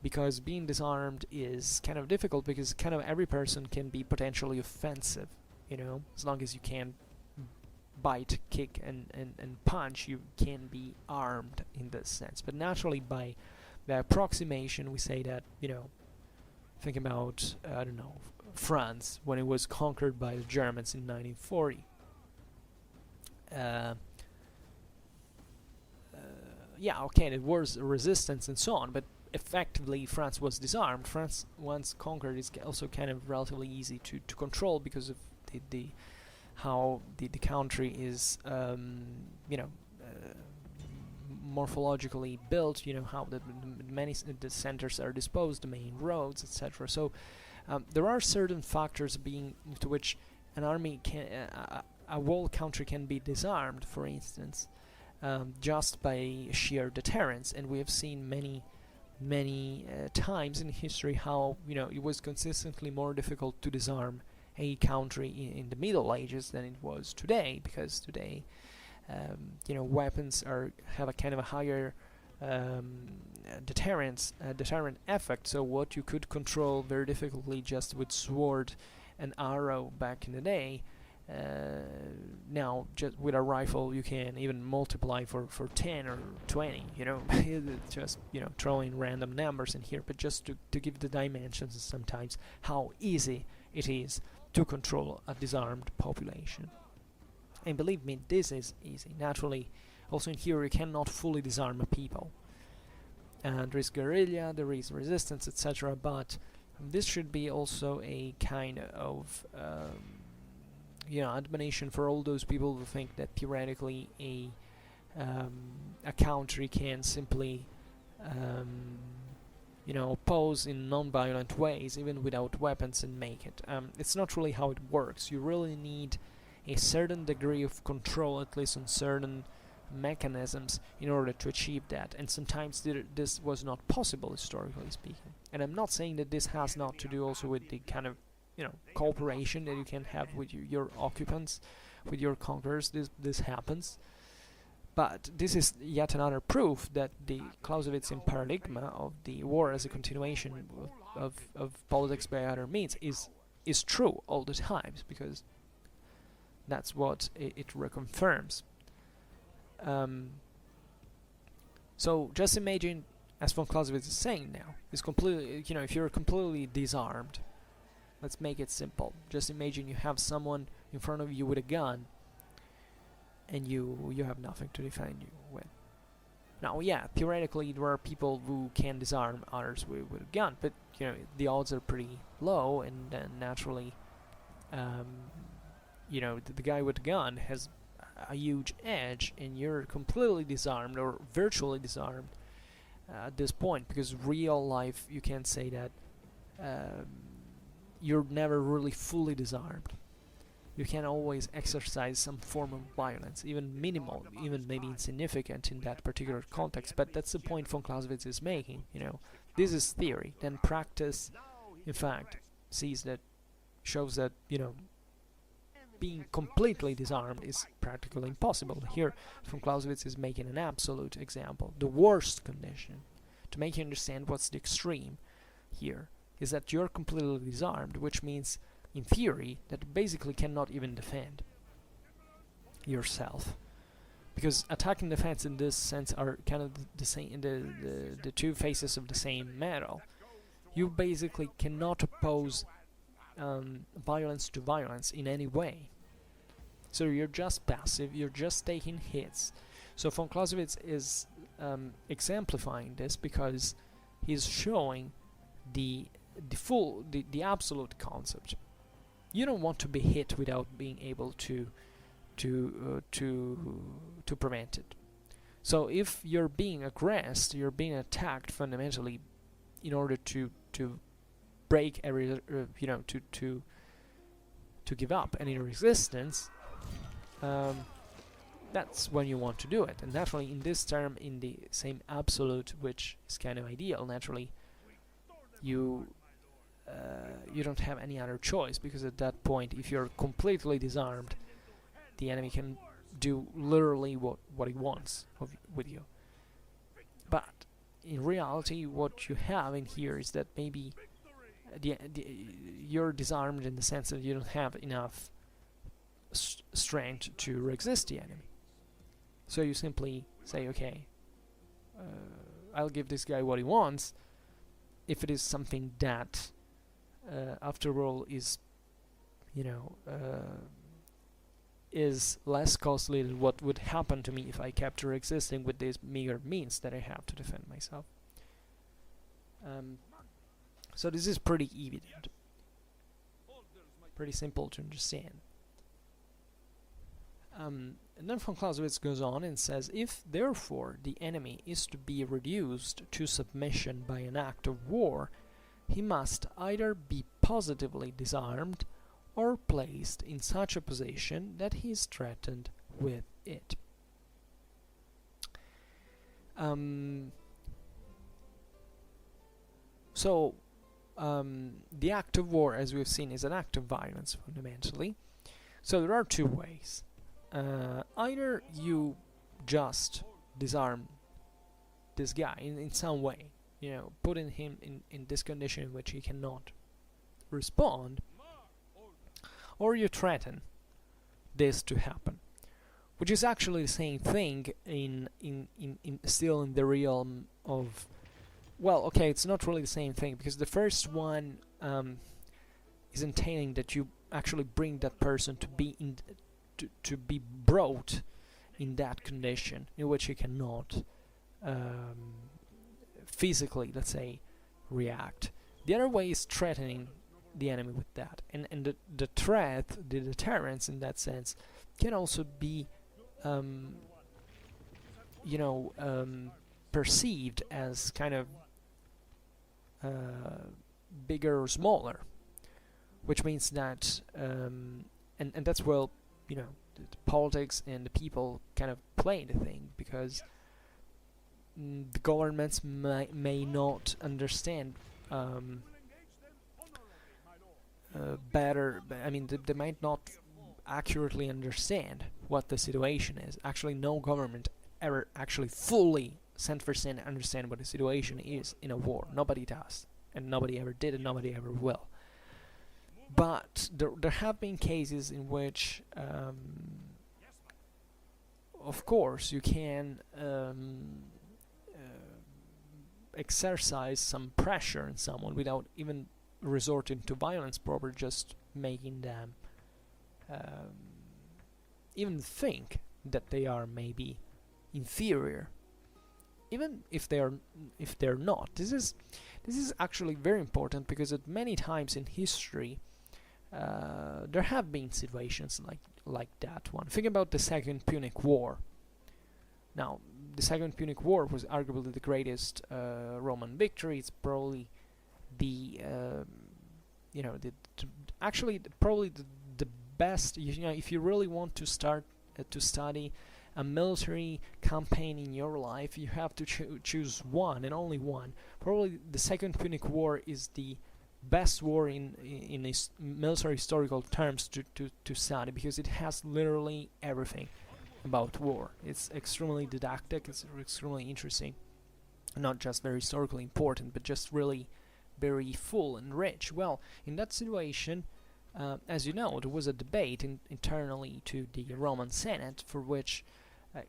because being disarmed is kind of difficult because kind of every person can be potentially offensive, you know, as long as you can bite, kick, and punch, you can be armed in this sense. But naturally, by the approximation, we say that, you know, think about, I don't know, France when it was conquered by the Germans in 1940. Yeah, okay, there was resistance and so on, but effectively France was disarmed. France, once conquered, is also kind of relatively easy to control because of how the country is, you know, morphologically built, you know, how the centers are disposed, the main roads, etc. So there are certain factors to which an army can, a whole country can be disarmed, for instance, just by sheer deterrence. And we have seen many times in history how, you know, it was consistently more difficult to disarm a country in the Middle Ages than it was today, because today, you know, weapons have a kind of a higher deterrent effect. So what you could control very difficultly just with sword and arrow back in the day, now just with a rifle you can even multiply for 10 or 20, you know. Just, you know, throwing random numbers in here, but just to give the dimensions sometimes how easy it is to control a disarmed population. And believe me, this is easy. Naturally, also in here you cannot fully disarm a people. And there is guerrilla, there is resistance, etc. But this should be also a kind of, you know, admonition for all those people who think that theoretically a country can simply, you know, oppose in non-violent ways, even without weapons, and make it. It's not really how it works. You really need a certain degree of control, at least on certain mechanisms, in order to achieve that. And sometimes this was not possible, historically speaking. And I'm not saying that this has not to do also with the kind of, you know, cooperation that you can have with your occupants, with your conquerors. This happens. But this is yet another proof that the Clausewitzian paradigm of the war as a continuation of politics by other means is true all the times, because that's what it reconfirms. So just imagine, as von Clausewitz is saying now, is completely, you know, if you're completely disarmed, let's make it simple. Just imagine you have someone in front of you with a gun, and you have nothing to defend you with. Now, yeah, theoretically there are people who can disarm others with a gun, but, you know, the odds are pretty low, and then naturally, you know, the guy with the gun has a huge edge, and you're completely disarmed or virtually disarmed at this point, because real life, you can say that you're never really fully disarmed. you can always exercise some form of violence, even minimal, even maybe insignificant in that particular context. But that's the point von Clausewitz is making. This is theory. Then practice, in fact, shows that being completely disarmed is practically impossible. Here, von Clausewitz is making an absolute example. The worst condition, to make you understand what's the extreme here, is that you're completely disarmed, which means, in theory, that you basically cannot even defend yourself. Because attack and defense in this sense are kind of the same, the two faces of the same medal. You basically cannot oppose violence to violence in any way. So you're just passive, you're just taking hits. So von Clausewitz is exemplifying this because he's showing the absolute concept. You don't want to be hit without being able to prevent it. So if you're being aggressed, you're being attacked fundamentally in order to break every to give up any resistance, that's when you want to do it. And naturally, in this term, in the same absolute, which is kind of ideal, naturally you don't have any other choice, because at that point, if you're completely disarmed, the enemy can do literally what he wants with you. But in reality, what you have in here is that maybe you're disarmed in the sense that you don't have enough strength to resist the enemy. So you simply say, okay, I'll give this guy what he wants, if it is something that, after all, is is less costly than what would happen to me if I kept resisting with these meager means that I have to defend myself. So this is pretty evident, pretty simple to understand. And then von Clausewitz goes on and says, if therefore the enemy is to be reduced to submission by an act of war, he must either be positively disarmed or placed in such a position that he is threatened with it. The act of war, as we've seen, is an act of violence fundamentally. So there are two ways. Either you just disarm this guy in some way, putting him in this condition in which he cannot respond, or you threaten this to happen, which is actually the same thing still in the realm of, well, okay, it's not really the same thing, because the first one is entailing that you actually bring that person to be to be brought in that condition in which he cannot physically, let's say, react. The other way is threatening the enemy with that, and the threat, the deterrence in that sense, can also be perceived as kind of bigger or smaller, which means that and that's where the politics and the people kind of play the thing, because the governments may not understand better. I mean, they might not accurately understand what the situation is. Actually, no government ever actually fully 100% understand what the situation is in a war. Nobody does, and nobody ever did, and nobody ever will. But there have been cases in which, of course, you can exercise some pressure on someone without even resorting to violence, probably just making them even think that they are maybe inferior, even if they're not. This is actually very important, because at many times in history there have been situations like that one. Think about the Second Punic War. Now, the Second Punic War was arguably the greatest Roman victory. It's probably probably the best, you know, if you really want to start to study a military campaign in your life, you have to choose one and only one. Probably the Second Punic War is the best war in military historical terms to study, because it has literally everything about war. It's extremely didactic, it's extremely interesting, not just very historically important, but just really very full and rich. Well, in that situation, as you know, there was a debate internally to the Roman Senate, for which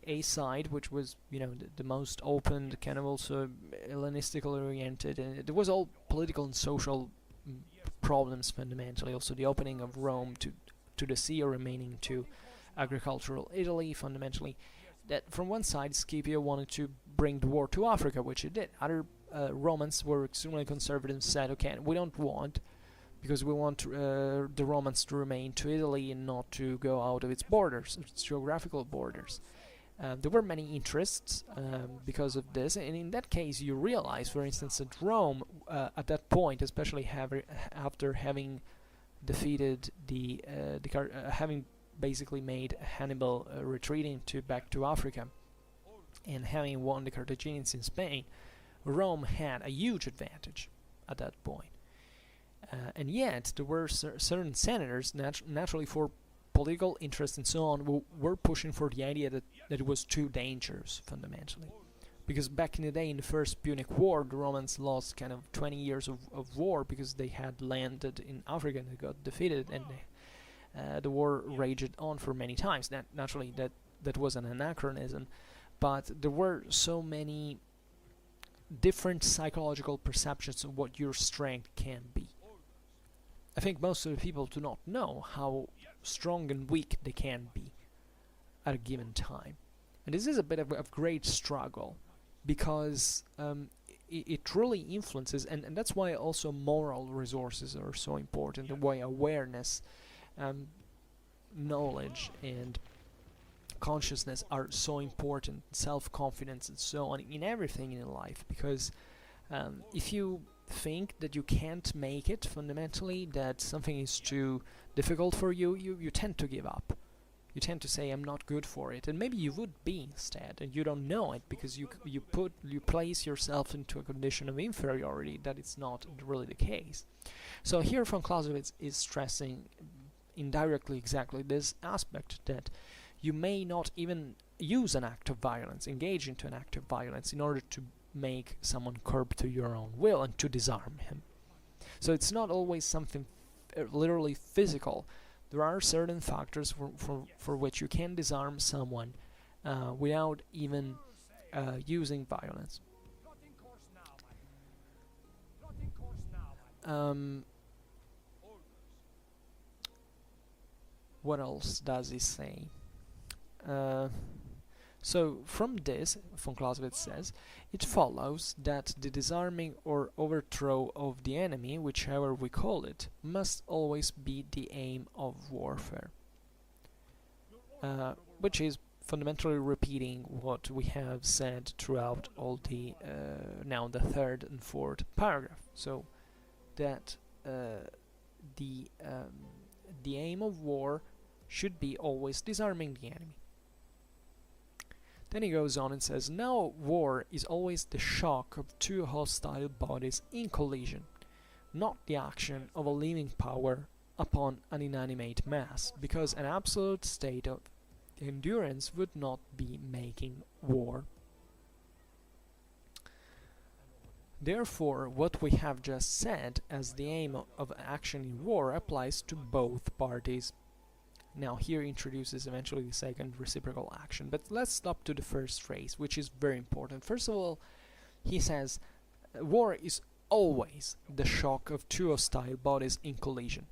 a side, which was, you know, the most open, kind of also Hellenistically oriented, and there was all political and social problems fundamentally. Also, the opening of Rome to the sea, or remaining to agricultural Italy, fundamentally. That from one side, Scipio wanted to bring the war to Africa, which it did. Other Romans were extremely conservative and said, okay, we don't want, because we want the Romans to remain to Italy and not to go out of its borders, its geographical borders. There were many interests because of this, and in that case you realize, for instance, that Rome at that point, especially after having defeated having basically made Hannibal retreating back to Africa, and having won the Carthaginians in Spain, Rome had a huge advantage at that point. And yet there were certain senators, naturally for political interest and so on, who were pushing for the idea that it was too dangerous, fundamentally. Because back in the day, in the First Punic War, the Romans lost kind of 20 years of war, because they had landed in Africa and they got defeated, and the war raged on for many times. Naturally, that was an anachronism, but there were so many different psychological perceptions of what your strength can be. I think most of the people do not know how strong and weak they can be at a given time. And this is a bit of a great struggle, because it really influences, and that's why also moral resources are so important, and why awareness, knowledge and consciousness are so important, self-confidence and so on, in everything in life. Because if you think that you can't make it, fundamentally, that something is too difficult for you, you tend to give up. You tend to say, I'm not good for it, and maybe you would be instead, and you don't know it, because you place yourself into a condition of inferiority that it's not really the case. So here von Clausewitz is stressing indirectly exactly this aspect, that you may not even use an act of violence, engage into an act of violence, in order to make someone curb to your own will and to disarm him. So it's not always something literally physical. There are certain factors for which you can disarm someone without even using violence. What else does he say? So from this, von Clausewitz says, it follows that the disarming or overthrow of the enemy, whichever we call it, must always be the aim of warfare. Which is fundamentally repeating what we have said throughout all the now the third and fourth paragraph. So that the aim of war should be always disarming the enemy. Then he goes on and says, now war is always the shock of two hostile bodies in collision, not the action of a living power upon an inanimate mass, because an absolute state of endurance would not be making war. Therefore, what we have just said as the aim of action in war applies to both parties. Now here he introduces eventually the second, reciprocal action, but let's stop to the first phrase, which is very important. First of all, he says war is always the shock of two hostile bodies in collision.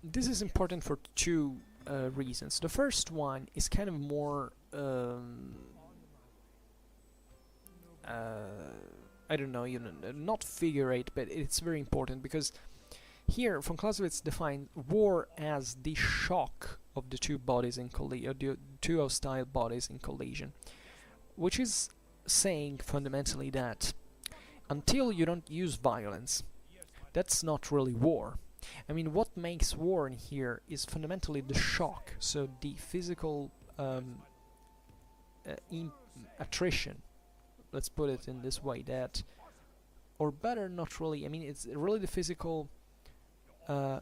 This is important for two reasons. The first one is kind of more I don't know, not figure eight, but it's very important, because here von Clausewitz defines war as the shock of the two bodies in collision, the two hostile bodies in collision, which is saying fundamentally that until you don't use violence, that's not really war. I mean, what makes war in here is fundamentally the shock, so the physical attrition, let's put it in this way, that, or better, not really, I mean, it's really the physical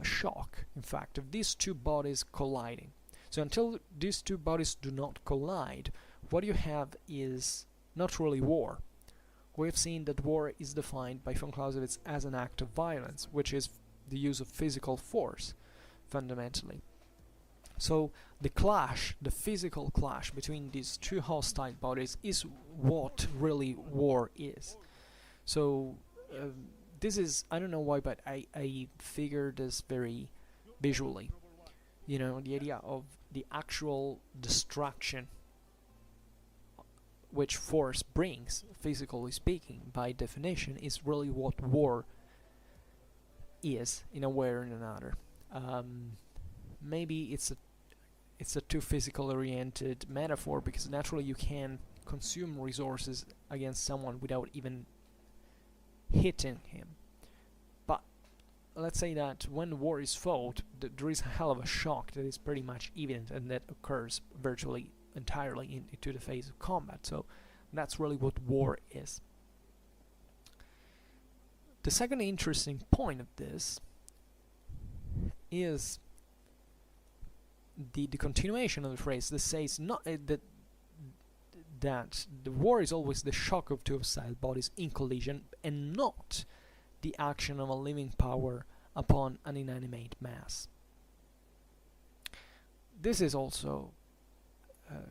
shock, in fact, of these two bodies colliding. So until these two bodies do not collide, what you have is not really war. We have seen that war is defined by von Clausewitz as an act of violence, which is the use of physical force, fundamentally. So the clash, the physical clash between these two hostile bodies is what really war is. So this is, I don't know why, but I figure this very visually. You know, the idea of the actual destruction which force brings, physically speaking, by definition, is really what war is, in a way or in another. Maybe it's a too physical oriented metaphor, because naturally you can consume resources against someone without even hitting him. But let's say that when war is fought, there is a hell of a shock that is pretty much evident, and that occurs virtually entirely into the phase of combat. So that's really what war is. The second interesting point of this is the continuation of the phrase that says not that the war is always the shock of two hostile bodies in collision, and not the action of a living power upon an inanimate mass. This is also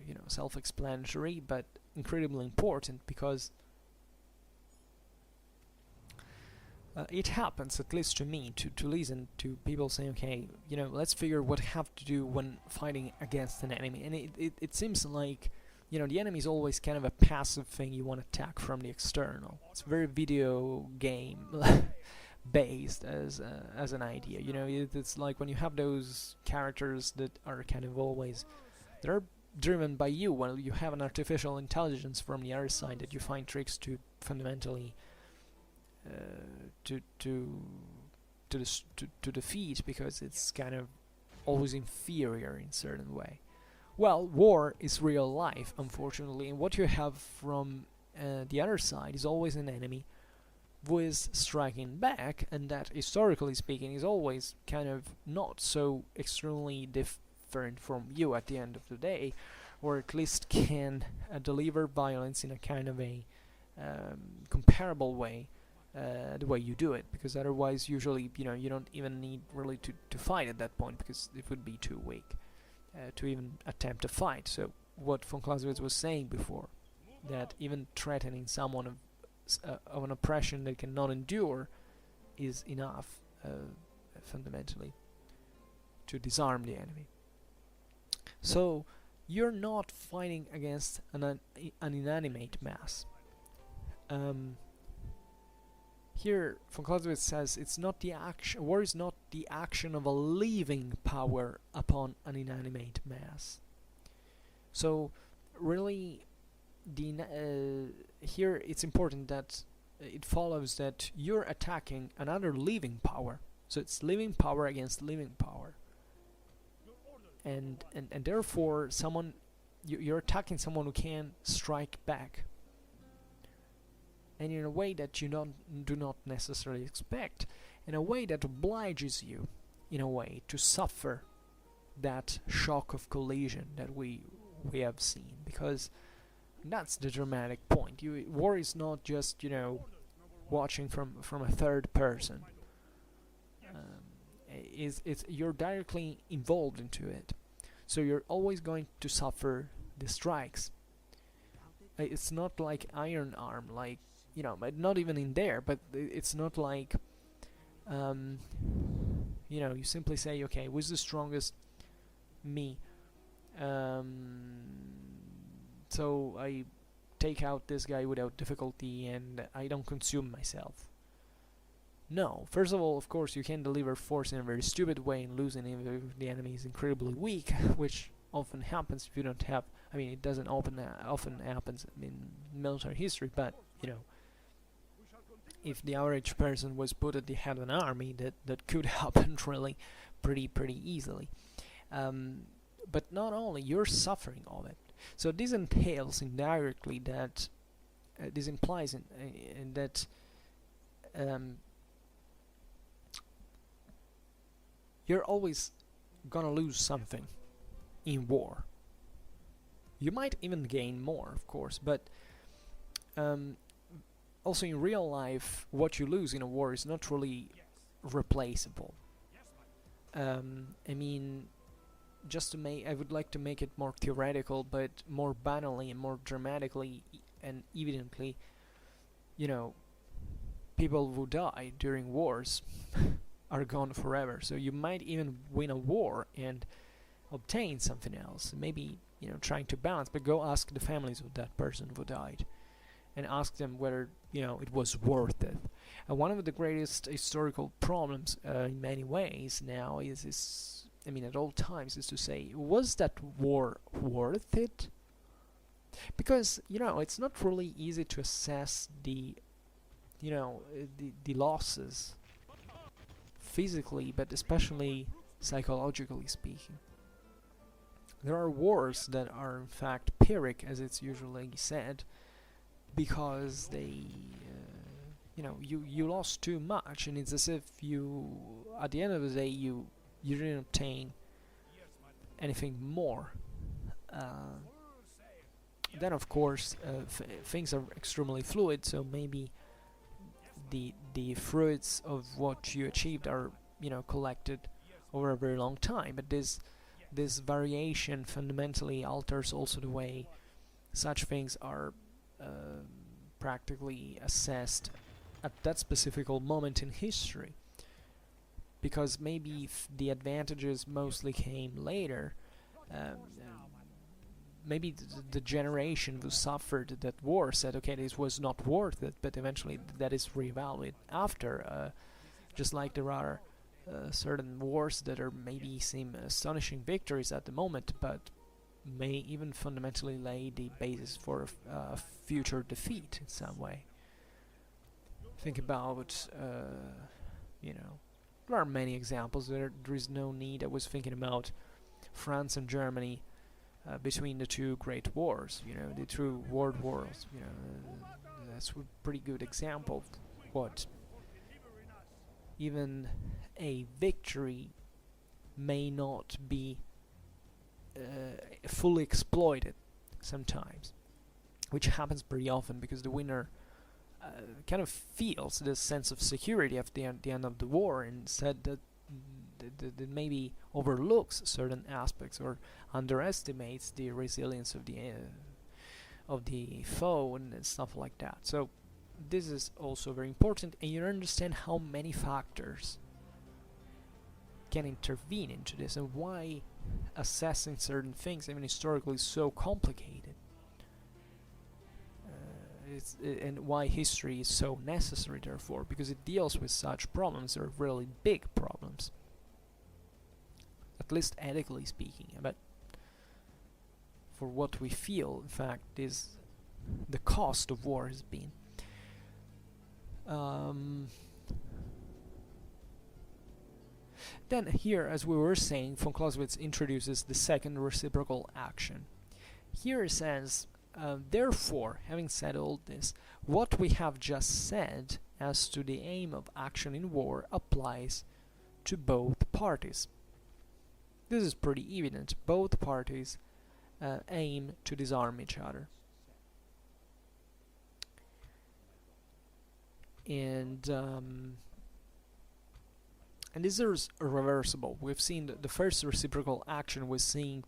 you know, self-explanatory, but incredibly important, because it happens, at least to me, to listen to people saying, okay, you know, let's figure what I have to do when fighting against an enemy. And it seems like, you know, the enemy is always kind of a passive thing you want to attack from the external. It's very video game based as an idea. You know, it's like when you have those characters that are kind of always, they're driven by you, while you have an artificial intelligence from the other side that you find tricks to fundamentally to defeat, because it's kind of always inferior in certain way. Well, war is real life, unfortunately, and what you have from the other side is always an enemy who is striking back, and that, historically speaking, is always kind of not so extremely different from you at the end of the day, or at least can deliver violence in a kind of a comparable way, the way you do it, because otherwise usually, you know, you don't even need really to fight at that point, because it would be too weak to even attempt to fight. So what von Clausewitz was saying before, that even threatening someone of an oppression they cannot endure is enough, fundamentally, to disarm the enemy. So you're not fighting against an inanimate mass. Here, von Clausewitz says it's not the action. War is not the action of a living power upon an inanimate mass. So, really, here it's important that it follows that you're attacking another living power. So it's living power against living power, and therefore you're attacking someone who can strike back, and in a way that you do not necessarily expect, in a way that obliges you, in a way, to suffer that shock of collision that we have seen, because that's the dramatic point. War is not just, you know, watching from a third person. You're directly involved into it, so you're always going to suffer the strikes. It's not like Iron Arm, like, you know, not even in there, but it's not like, you know, you simply say, okay, who's the strongest? Me. So I take out this guy without difficulty, and I don't consume myself. No, first of all, of course, you can deliver force in a very stupid way and lose if the enemy is incredibly weak, which often happens if you don't have, I mean, it doesn't often happens in military history, but, you know, if the average person was put at the head of an army, that could happen really pretty easily. But not only you're suffering all it, so this entails indirectly that this implies in that you're always gonna lose something in war. You might even gain more, of course, but also in real life, what you lose in a war is not really replaceable. I mean, I would like to make it more theoretical, but more banally and more dramatically and evidently, you know, people who die during wars are gone forever. So you might even win a war and obtain something else. Maybe, you know, trying to balance, but go ask the families of that person who died and ask them whether, you know, it was worth it. And one of the greatest historical problems in many ways now is I mean, at all times, is to say, was that war worth it? Because, you know, it's not really easy to assess the losses physically, but especially psychologically speaking. There are wars that are in fact pyrrhic, as it's usually said, because they, you lost too much, and it's as if you, at the end of the day, you didn't obtain anything more. Then, of course, things are extremely fluid, so maybe the fruits of what you achieved are, you know, collected over a very long time. But this variation fundamentally alters also the way such things are practically assessed at that specific moment in history. Because maybe if the advantages mostly came later, maybe the generation who suffered that war said, okay, this was not worth it, but eventually that is reevaluated after. Just like there are certain wars that are maybe seem astonishing victories at the moment, but may even fundamentally lay the basis for a future defeat in some way. Think about, there are many examples. There is no need. I was thinking about France and Germany between the two great wars, the two world wars. That's a pretty good example of what even a victory may not be fully exploited sometimes, which happens pretty often because the winner kind of feels this sense of security at the end of the war, and said that maybe overlooks certain aspects or underestimates the resilience of the foe and stuff like that. So this is also very important, and you understand how many factors can intervene into this, and why assessing certain things, even historically, is so complicated. And why history is so necessary, therefore, because it deals with such problems. They're really big problems, at least ethically speaking. But for what we feel, in fact, is the cost of war has been. Then here, as we were saying, von Clausewitz introduces the second reciprocal action. Here it says, therefore, having said all this, what we have just said as to the aim of action in war applies to both parties. This is pretty evident. Both parties aim to disarm each other. And this is irreversible. We've seen that the first reciprocal action was saying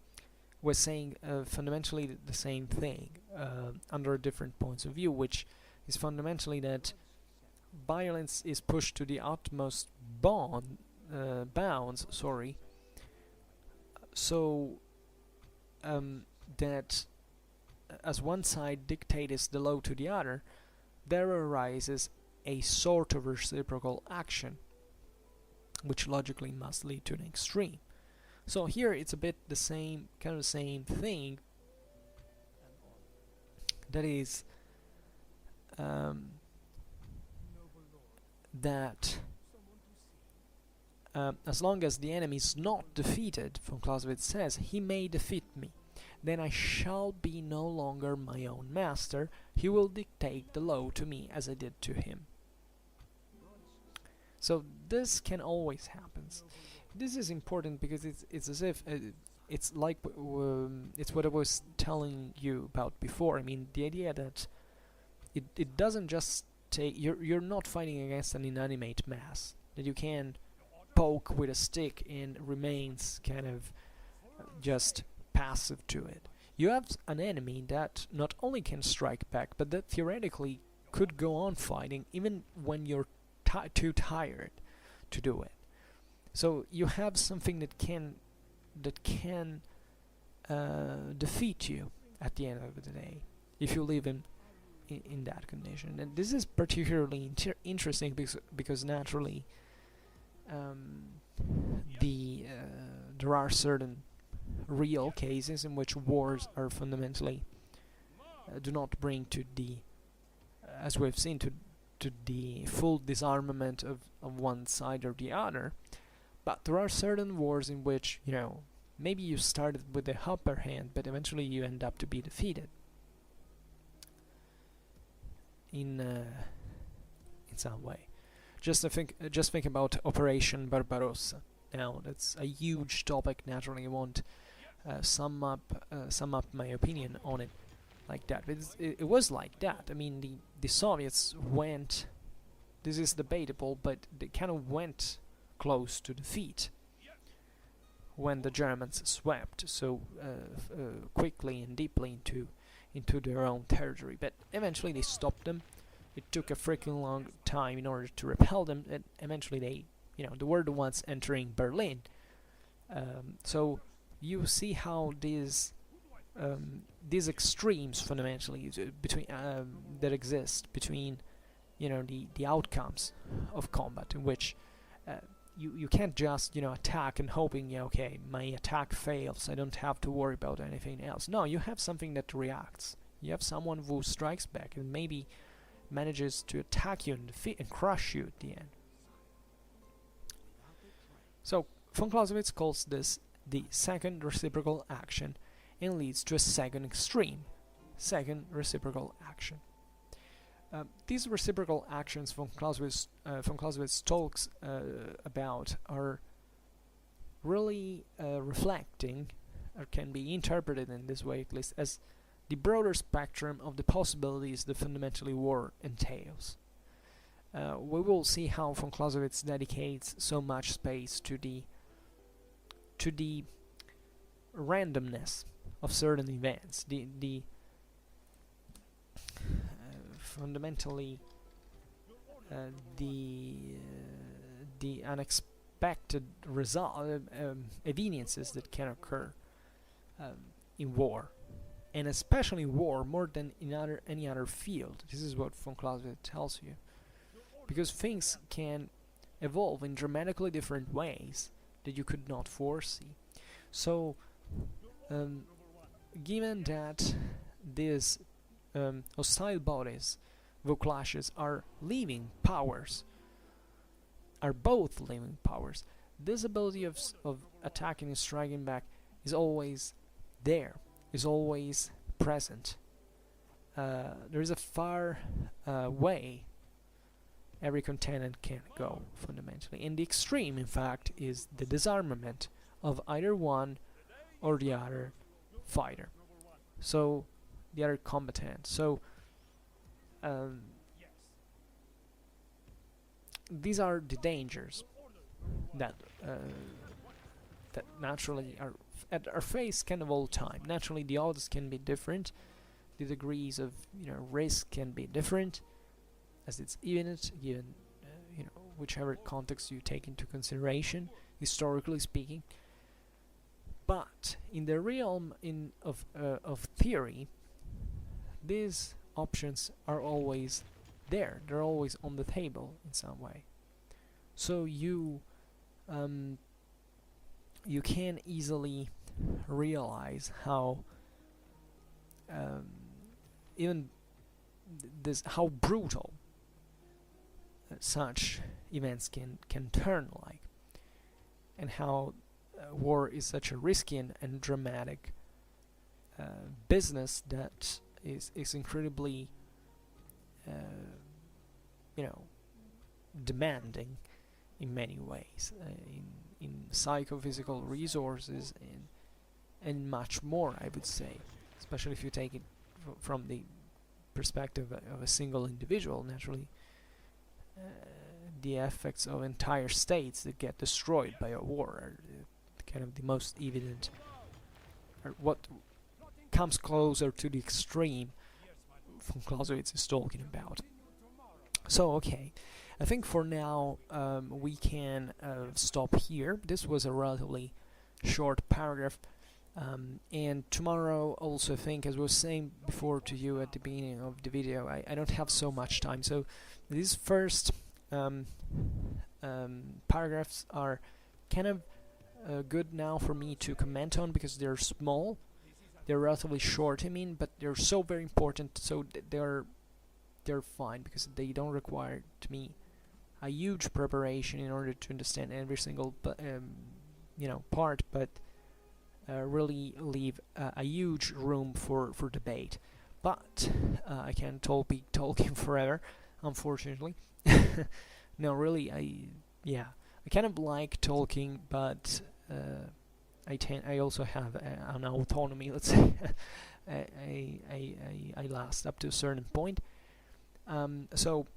fundamentally the same thing under different points of view, which is fundamentally that violence is pushed to the utmost bounds. So that as one side dictates the law to the other, there arises a sort of reciprocal action, which logically must lead to an extreme. So here it's a bit the same thing. That is, that as long as the enemy is not defeated, von Clausewitz says, he may defeat me. Then I shall be no longer my own master. He will dictate the law to me as I did to him. So this can always happen. This is important because it's as if it's like it's what I was telling you about before. I mean, the idea that it doesn't just take you're not fighting against an inanimate mass that you can poke with a stick and remains kind of just passive to it. You have an enemy that not only can strike back, but that theoretically could go on fighting even when you're too tired to do it. So you have something that can defeat you at the end of the day if you live in that condition. And this is particularly interesting because naturally there are certain real cases in which wars are fundamentally do not bring to the as we've seen to the full disarmament of one side or the other, but there are certain wars in which, you know, maybe you started with the upper hand but eventually you end up to be defeated in some way. Just think about Operation Barbarossa. Now that's a huge topic. Naturally, I won't sum up my opinion on it like that. But it was like that. I mean, the Soviets went. This is debatable, but they kind of went close to defeat when the Germans swept so quickly and deeply into their own territory. But eventually they stopped them. It took a freaking long time in order to repel them, and eventually they were the ones entering Berlin. So you see how these extremes fundamentally between that exist between the outcomes of combat, in which you can't just attack and hoping okay, my attack fails, I don't have to worry about anything else. No, you have something that reacts. You have someone who strikes back and maybe manages to attack you and defeat and crush you at the end. So von Clausewitz calls this the second reciprocal action and leads to a second extreme, second reciprocal action. These reciprocal actions von Clausewitz talks about are really reflecting, or can be interpreted in this way at least, as the broader spectrum of the possibilities that fundamentally war entails. We will see how von Clausewitz dedicates so much space to the randomness of certain events, the fundamentally the unexpected eveniences that can occur in war, and especially war more than in any other field. This is what von Clausewitz tells you, because things can evolve in dramatically different ways that you could not foresee. So given that these hostile bodies, though clashes, are living powers, are both living powers, this ability of attacking and striking back is always there, is always present. There is a far way every contendant can go, fundamentally. And the extreme, in fact, is the disarmament of either one or the other fighter. So, the other combatant. So, these are the dangers that that naturally are faced kind of all the time. Naturally, the odds can be different. The degrees of risk can be different, as it's given whichever context you take into consideration, historically speaking. But in the realm of theory, these options are always there. They're always on the table in some way. So you can easily realize how even how brutal such events can turn like, and how war is such a risky and dramatic business that is incredibly you know, demanding in many ways, in psychophysical resources and much more, I would say, especially if you take it from the perspective of a single individual. Naturally, the effects of entire states that get destroyed by a war are kind of the most evident, or what comes closer to the extreme von Clausewitz is talking about. So okay, I think for now we can stop here. This was a relatively short paragraph, and tomorrow also, I think, as I was saying before to you at the beginning of the video, I don't have so much time, so these first paragraphs are kind of good now for me to comment on, because they're small, they're relatively short, I mean, but they're so very important, so they're fine, because they don't require to me a huge preparation in order to understand every single you know, part, but really leave a huge room for debate. But I can't be talking forever, unfortunately. No, really, I kind of like talking, but I also have an autonomy, let's say. I last up to a certain point. So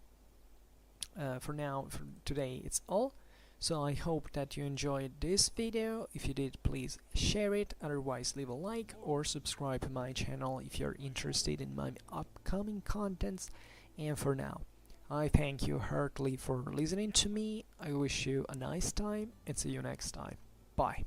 for now, for today, it's all. So I hope that you enjoyed this video. If you did, please share it. Otherwise, leave a like or subscribe to my channel if you're interested in my upcoming contents. And for now, I thank you heartily for listening to me. I wish you a nice time and see you next time. Bye.